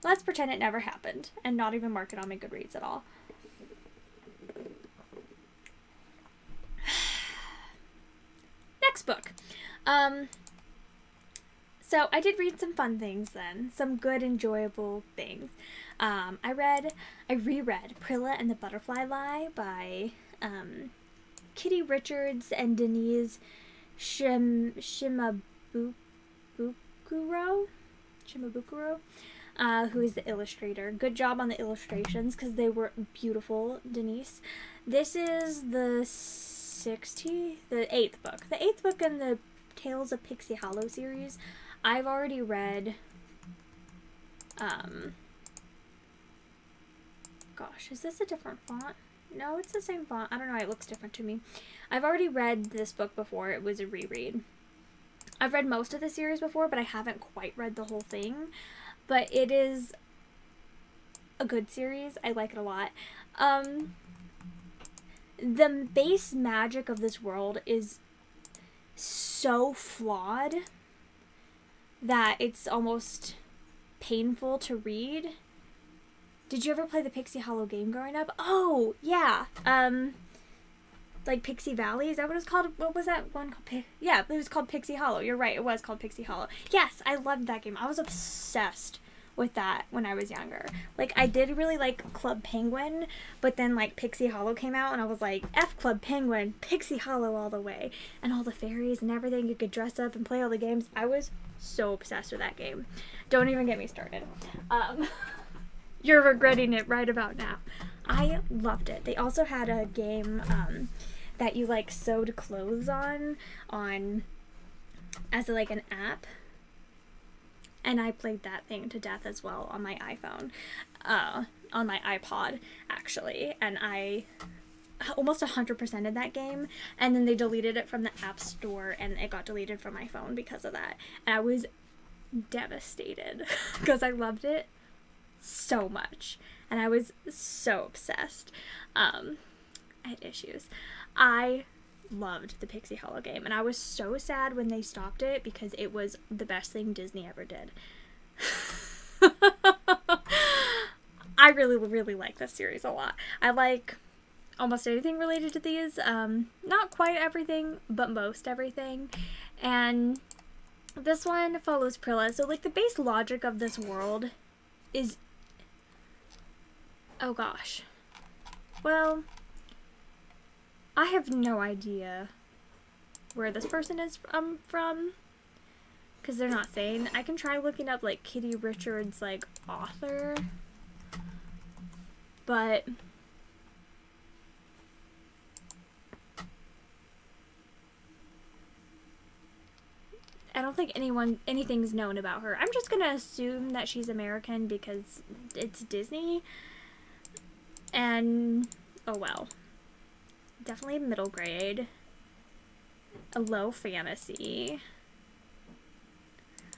let's pretend it never happened and not even mark it on my Goodreads at all. Next book. So I did read some fun things then, some good, enjoyable things. I reread Prilla and the Butterfly Lie by Kitty Richards and Denise Shimabukuro, who is the illustrator. Good job on the illustrations because they were beautiful, Denise. This is the 8th book. The 8th book in the Tales of Pixie Hollow series. I've already read, gosh, is this a different font? No, it's the same font. I don't know, it looks different to me. I've already read this book before. It was a reread. I've read most of the series before, but I haven't quite read the whole thing. But it is a good series. I like it a lot. The base magic of this world is so flawed that it's almost painful to read. Did you ever play the Pixie Hollow game growing up? Oh, yeah. Like Pixie Valley, is that what it's called? What was that one called? Yeah, it was called Pixie Hollow. You're right, it was called Pixie Hollow. Yes, I loved that game. I was obsessed with that when I was younger. Like, I did really like Club Penguin, but then like Pixie Hollow came out and I was like, F Club Penguin, Pixie Hollow all the way. And all the fairies and everything, you could dress up and play all the games. I was so obsessed with that game. Don't even get me started. You're regretting it right about now. I loved it. They also had a game that you like sewed clothes on as like an app, and I played that thing to death as well on my iPhone, on my iPod actually, and I almost 100%ed that game, and then they deleted it from the App Store and it got deleted from my phone because of that, and I was devastated because I loved it so much and I was so obsessed. I had issues. I loved the Pixie Hollow game, and I was so sad when they stopped it because it was the best thing Disney ever did. I really, really like this series a lot. I like almost anything related to these. Not quite everything, but most everything. And this one follows Prilla. So, like, the base logic of this world is... Oh, gosh. Well... I have no idea where this person is from, because they're not saying. I can try looking up, like, Kitty Richards, like, author, but I don't think anything's known about her. I'm just gonna assume that she's American because it's Disney, and oh well. Definitely middle grade. A low fantasy.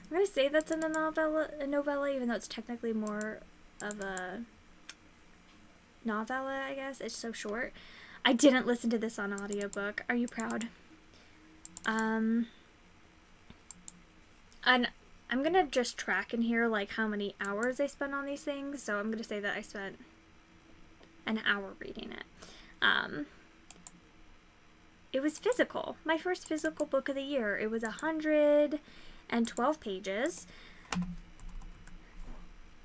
I'm gonna say that's in a novella, even though it's technically more of a novella, I guess. It's so short. I didn't listen to this on audiobook. Are you proud? And I'm gonna just track in here like how many hours I spent on these things, so I'm gonna say that I spent an hour reading it. It was physical. My first physical book of the year. It was 112 pages.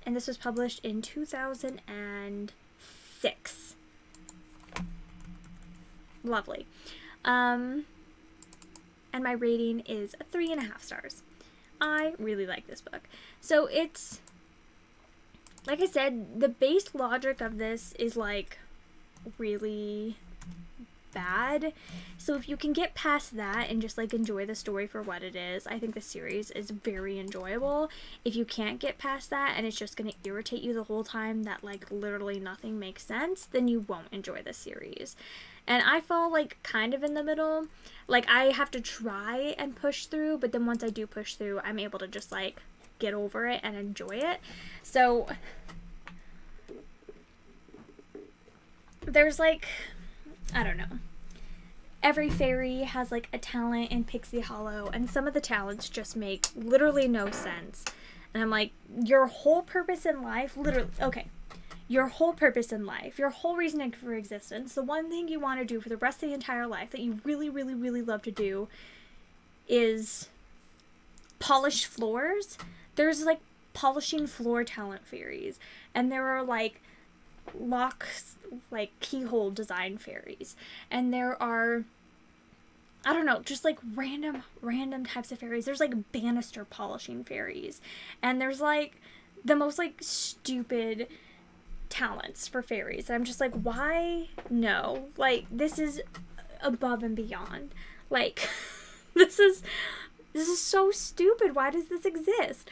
and this was published in 2006. Lovely. And my rating is 3.5 stars. I really like this book. So it's, like I said, the base logic of this is like really bad. So if you can get past that and just like enjoy the story for what it is, I think the series is very enjoyable. If you can't get past that and it's just going to irritate you the whole time that like literally nothing makes sense, then you won't enjoy the series. And I fall like kind of in the middle. Like I have to try and push through, but then once I do push through, I'm able to just like get over it and enjoy it. So there's like, I don't know. Every fairy has like a talent in Pixie Hollow, and some of the talents just make literally no sense. And I'm like, your whole purpose in life, literally, okay, your whole purpose in life, your whole reasoning for existence, the one thing you want to do for the rest of the entire life that you really, really, really love to do is polish floors. There's like polishing floor talent fairies, and there are like locks, like keyhole design fairies, and there are, I don't know, just like random types of fairies. There's like banister polishing fairies, and there's like the most like stupid talents for fairies. And I'm just like, why? No, like this is above and beyond. Like this is so stupid. Why does this exist?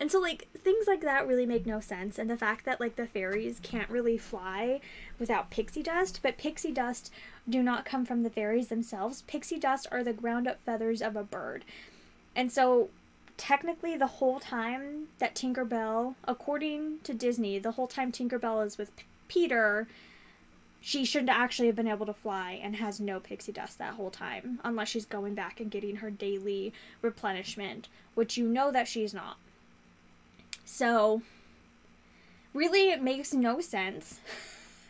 And so, like, things like that really make no sense. And the fact that, like, the fairies can't really fly without pixie dust. But pixie dust do not come from the fairies themselves. Pixie dust are the ground-up feathers of a bird. And so, technically, the whole time that Tinkerbell, according to Disney, the whole time Tinkerbell is with Peter, she shouldn't actually have been able to fly and has no pixie dust that whole time. Unless she's going back and getting her daily replenishment, which you know that she's not. So, really, it makes no sense,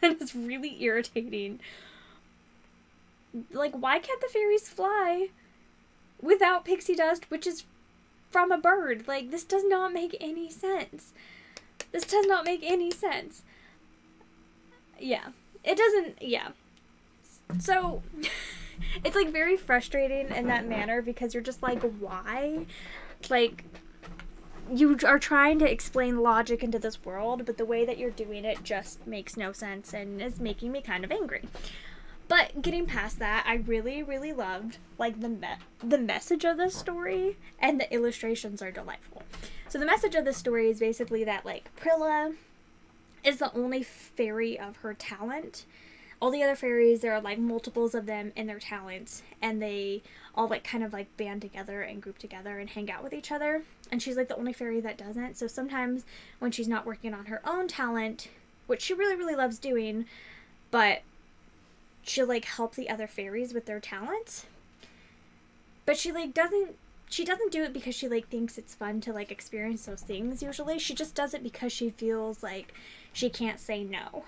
and it's really irritating. Like, why can't the fairies fly without pixie dust, which is from a bird? Like, this does not make any sense. This does not make any sense. Yeah, it doesn't, yeah. So, it's, like, very frustrating in that manner, because you're just like, why? Like, you are trying to explain logic into this world, but the way that you're doing it just makes no sense and is making me kind of angry. But getting past that, I really, really loved, like, the message of this story, and the illustrations are delightful. So the message of this story is basically that, like, Prilla is the only fairy of her talent. All the other fairies, there are, like, multiples of them in their talents, and they all, like, kind of, like, band together and group together and hang out with each other. And she's, like, the only fairy that doesn't. So sometimes when she's not working on her own talent, which she really, really loves doing, but she'll, like, help the other fairies with their talents. But she, like, doesn't do it because she, like, thinks it's fun to, like, experience those things, usually. She just does it because she feels like she can't say no.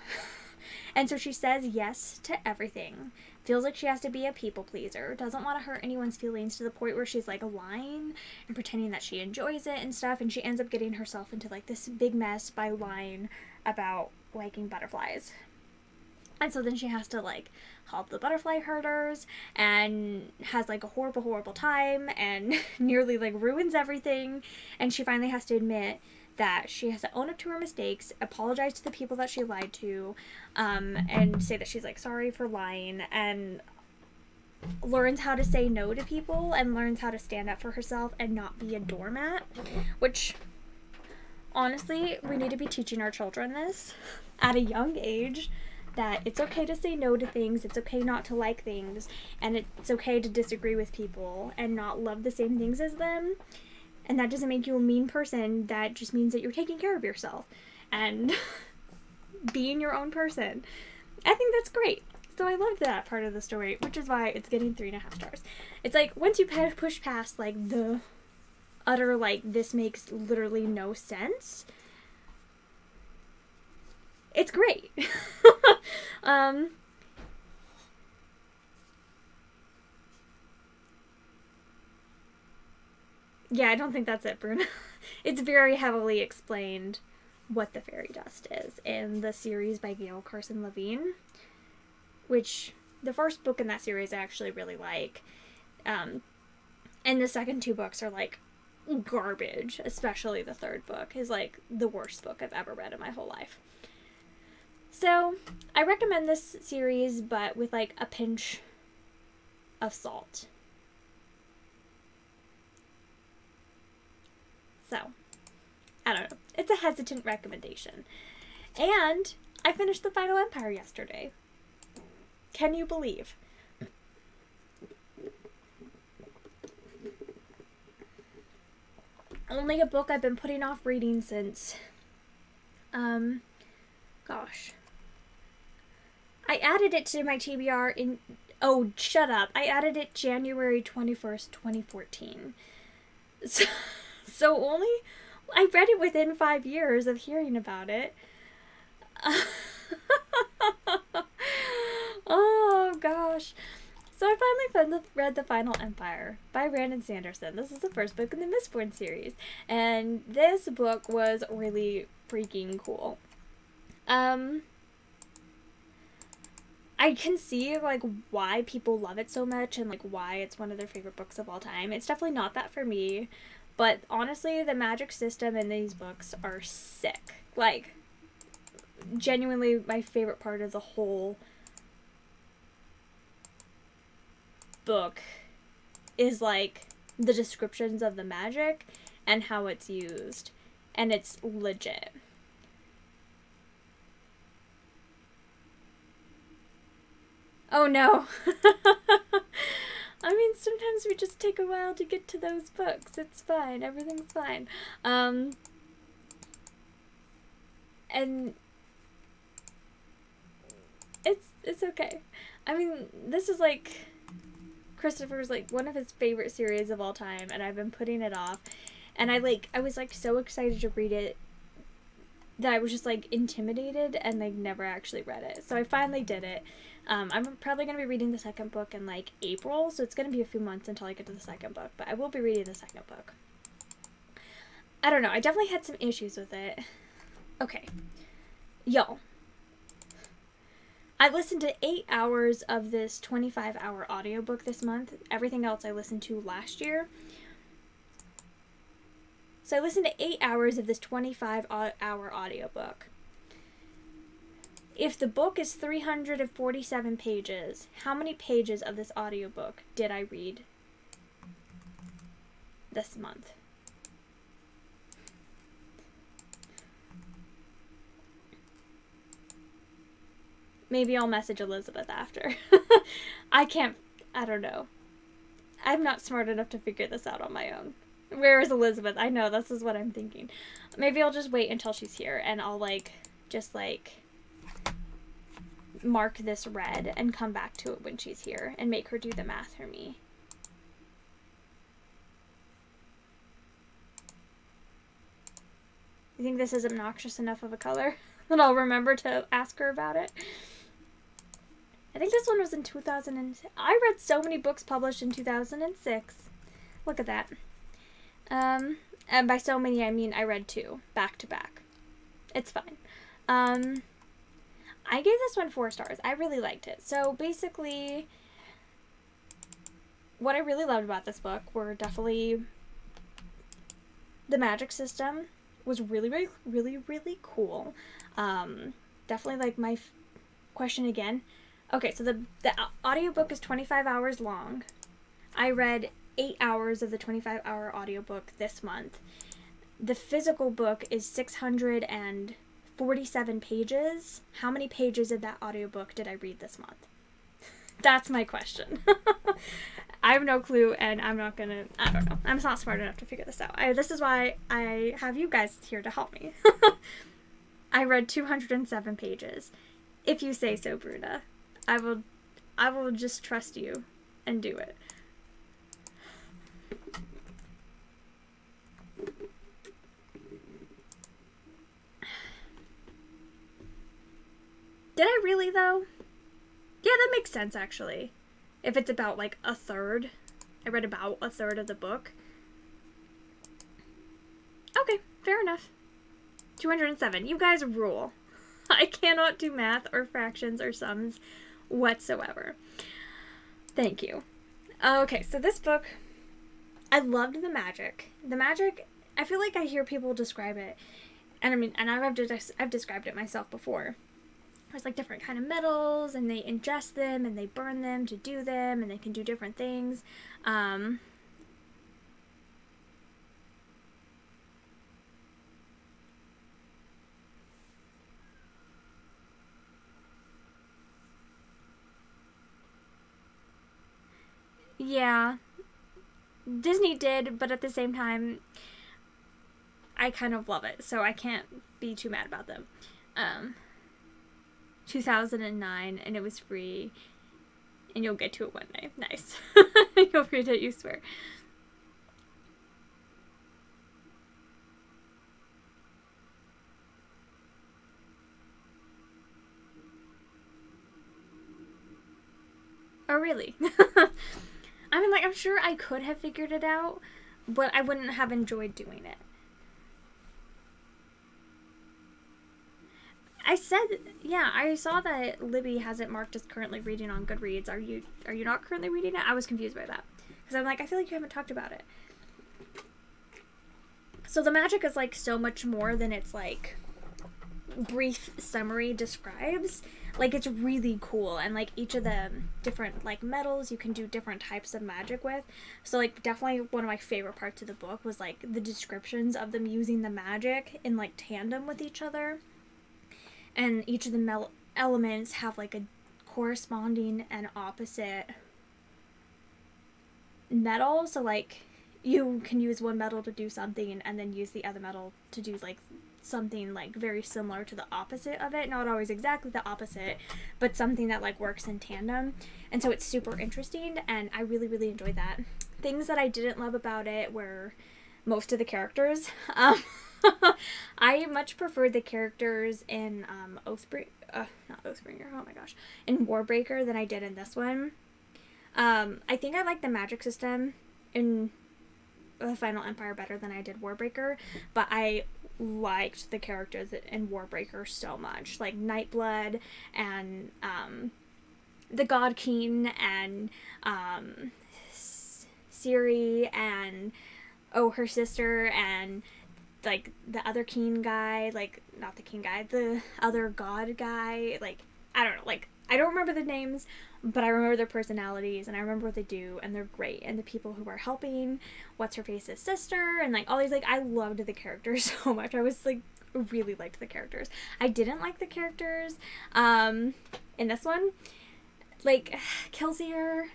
And so she says yes to everything. Feels like she has to be a people pleaser. Doesn't want to hurt anyone's feelings to the point where she's like lying and pretending that she enjoys it and stuff. And she ends up getting herself into like this big mess by lying about liking butterflies. And so then she has to like help the butterfly herders and has like a horrible, horrible time and nearly like ruins everything. And she finally has to admit that she has to own up to her mistakes, apologize to the people that she lied to, and say that she's like sorry for lying, and learns how to say no to people and learns how to stand up for herself and not be a doormat, which honestly, we need to be teaching our children this at a young age, that it's okay to say no to things, it's okay not to like things, and it's okay to disagree with people and not love the same things as them. And that doesn't make you a mean person. That just means that you're taking care of yourself and being your own person. I think that's great. So I loved that part of the story, which is why it's getting 3.5 stars. It's like, once you push past, like, the utter, like, this makes literally no sense, it's great. Yeah, I don't think that's it, Bruna. It's very heavily explained what the fairy dust is in the series by Gail Carson Levine, which the first book in that series I actually really like. And the second two books are like garbage, especially the third book is like the worst book I've ever read in my whole life. So I recommend this series, but with like a pinch of salt. So, I don't know. It's a hesitant recommendation. And I finished The Final Empire yesterday. Can you believe? Only a book I've been putting off reading since, gosh. I added it to my TBR in, oh, shut up. I added it January 21st, 2014. So only, I read it within 5 years of hearing about it. Oh, gosh. So I finally read The Final Empire by Brandon Sanderson. This is the first book in the Mistborn series. And this book was really freaking cool. I can see, like, why people love it so much and, like, why it's one of their favorite books of all time. It's definitely not that for me. But, honestly, the magic system in these books are sick. Like, genuinely my favorite part of the whole book is, like, the descriptions of the magic and how it's used. And it's legit. Oh no. I mean, sometimes we just take a while to get to those books. It's fine. Everything's fine. And it's okay. I mean, this is like Christopher's like one of his favorite series of all time, and I've been putting it off. And I was like so excited to read it that I was just like intimidated and like never actually read it. So I finally did it. I'm probably going to be reading the second book in like April, so it's going to be a few months until I get to the second book, but I will be reading the second book. I don't know, I definitely had some issues with it. Okay, y'all. I listened to 8 hours of this 25-hour audiobook this month. Everything else I listened to last year. So I listened to 8 hours of this 25-hour audiobook. If the book is 347 pages, how many pages of this audiobook did I read this month? Maybe I'll message Elizabeth after. I don't know. I'm not smart enough to figure this out on my own. Where is Elizabeth? I know, this is what I'm thinking. Maybe I'll just wait until she's here and I'll just mark this red and come back to it when she's here and make her do the math for me. You think this is obnoxious enough of a color that I'll remember to ask her about it? I think this one was in 2000. I read so many books published in 2006. Look at that. And by so many, I mean I read 2 back to back. It's fine. I gave this one 4 stars. I really liked it. So basically, what I really loved about this book were definitely the magic system was really, really, really, really cool. Definitely like my question again. Okay, so the audiobook is 25 hours long. I read 8 hours of the 25-hour audiobook this month. The physical book is 647 pages. How many pages of that audiobook did I read this month? That's my question. I have no clue, and I don't know. I'm not smart enough to figure this out. This is why I have you guys here to help me. I read 207 pages. If you say so, Bruna. I will just trust you and do it. Did I really, though? Yeah, that makes sense, actually. If it's about, like, a third. I read about a third of the book. fair enough. 207. You guys rule. I cannot do math or fractions or sums whatsoever. Thank you. Okay, so this book, I loved the magic. The magic, I feel like I hear people describe it, and I mean, and I've described it myself before. There's like different kind of metals, and they ingest them, and they burn them to do them, and they can do different things. Yeah, Disney did, but at the same time, I kind of love it, so I can't be too mad about them. 2009, and it was free, and you'll get to it one day. Nice. You'll read it, you swear. Oh, really? I mean, like, I'm sure I could have figured it out, but I wouldn't have enjoyed doing it. I said, yeah, I saw that Libby has it marked as currently reading on Goodreads. Are you not currently reading it? I was confused by that. Because I'm like, I feel like you haven't talked about it. So the magic is, like, so much more than its, like, brief summary describes. Like, it's really cool, and like each of the different like metals you can do different types of magic with. So like definitely one of my favorite parts of the book was like the descriptions of them using the magic in like tandem with each other, and each of the elements have like a corresponding and opposite metal. So like you can use one metal to do something and then use the other metal to do like something like very similar to the opposite of it. Not always exactly the opposite, but something that like works in tandem. And so it's super interesting, and I really, really enjoyed that. Things that I didn't love about it were most of the characters. I much preferred the characters in not Oathbringer, oh my gosh, in Warbreaker than I did in this one. I think I like the magic system in the Final Empire better than I did Warbreaker, but I liked the characters in Warbreaker so much, like Nightblood and the God King and Ciri and her sister and like the other king guy, like not the king guy, the other god guy. Like I don't know, like I don't remember the names, but I remember their personalities, and I remember what they do, and they're great. And the people who are helping What's-Her-Face's sister, and like all these, like I loved the characters so much. I was like really liked the characters. I didn't like the characters in this one. Like Kelsier,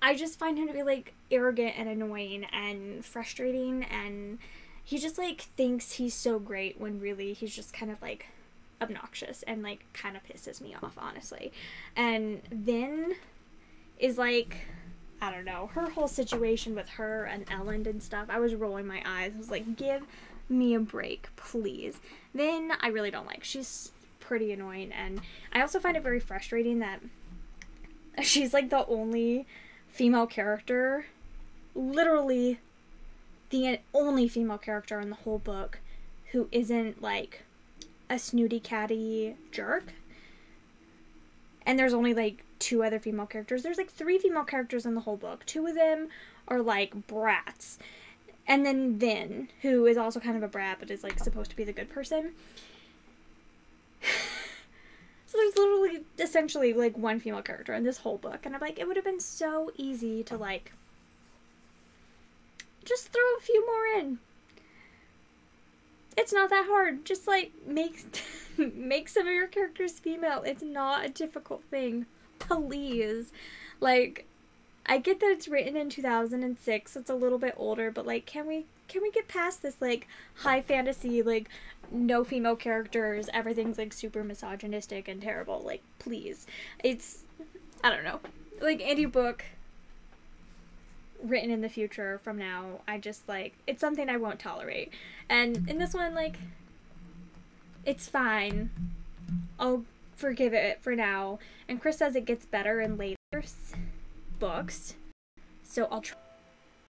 I just find him to be like arrogant and annoying and frustrating, and he just like thinks he's so great when really he's just kind of like obnoxious and like kind of pisses me off, honestly. And Vin is like, I don't know, her whole situation with her and Elend and stuff, I was rolling my eyes. I was like, give me a break, please. Vin, I really don't like. She's pretty annoying, and I also find it very frustrating that she's like the only female character, literally the only female character in the whole book who isn't like a snooty catty jerk. And there's only like 2 other female characters. There's like 3 female characters in the whole book. 2 of them are like brats, and then Vin, who is also kind of a brat but is like supposed to be the good person. So there's literally essentially like 1 female character in this whole book, and I'm like, it would have been so easy to like just throw a few more in. It's not that hard. Just like make some of your characters female. It's not a difficult thing. Please. Like, I get that it's written in 2006. It's a little bit older, but like can we get past this like high fantasy, like no female characters, everything's like super misogynistic and terrible. Like, please. It's, I don't know. Like any book written in the future from now, I just like, it's something I won't tolerate. And in this one, like, it's fine. I'll forgive it for now. And Chris says it gets better in later books, so I'll try.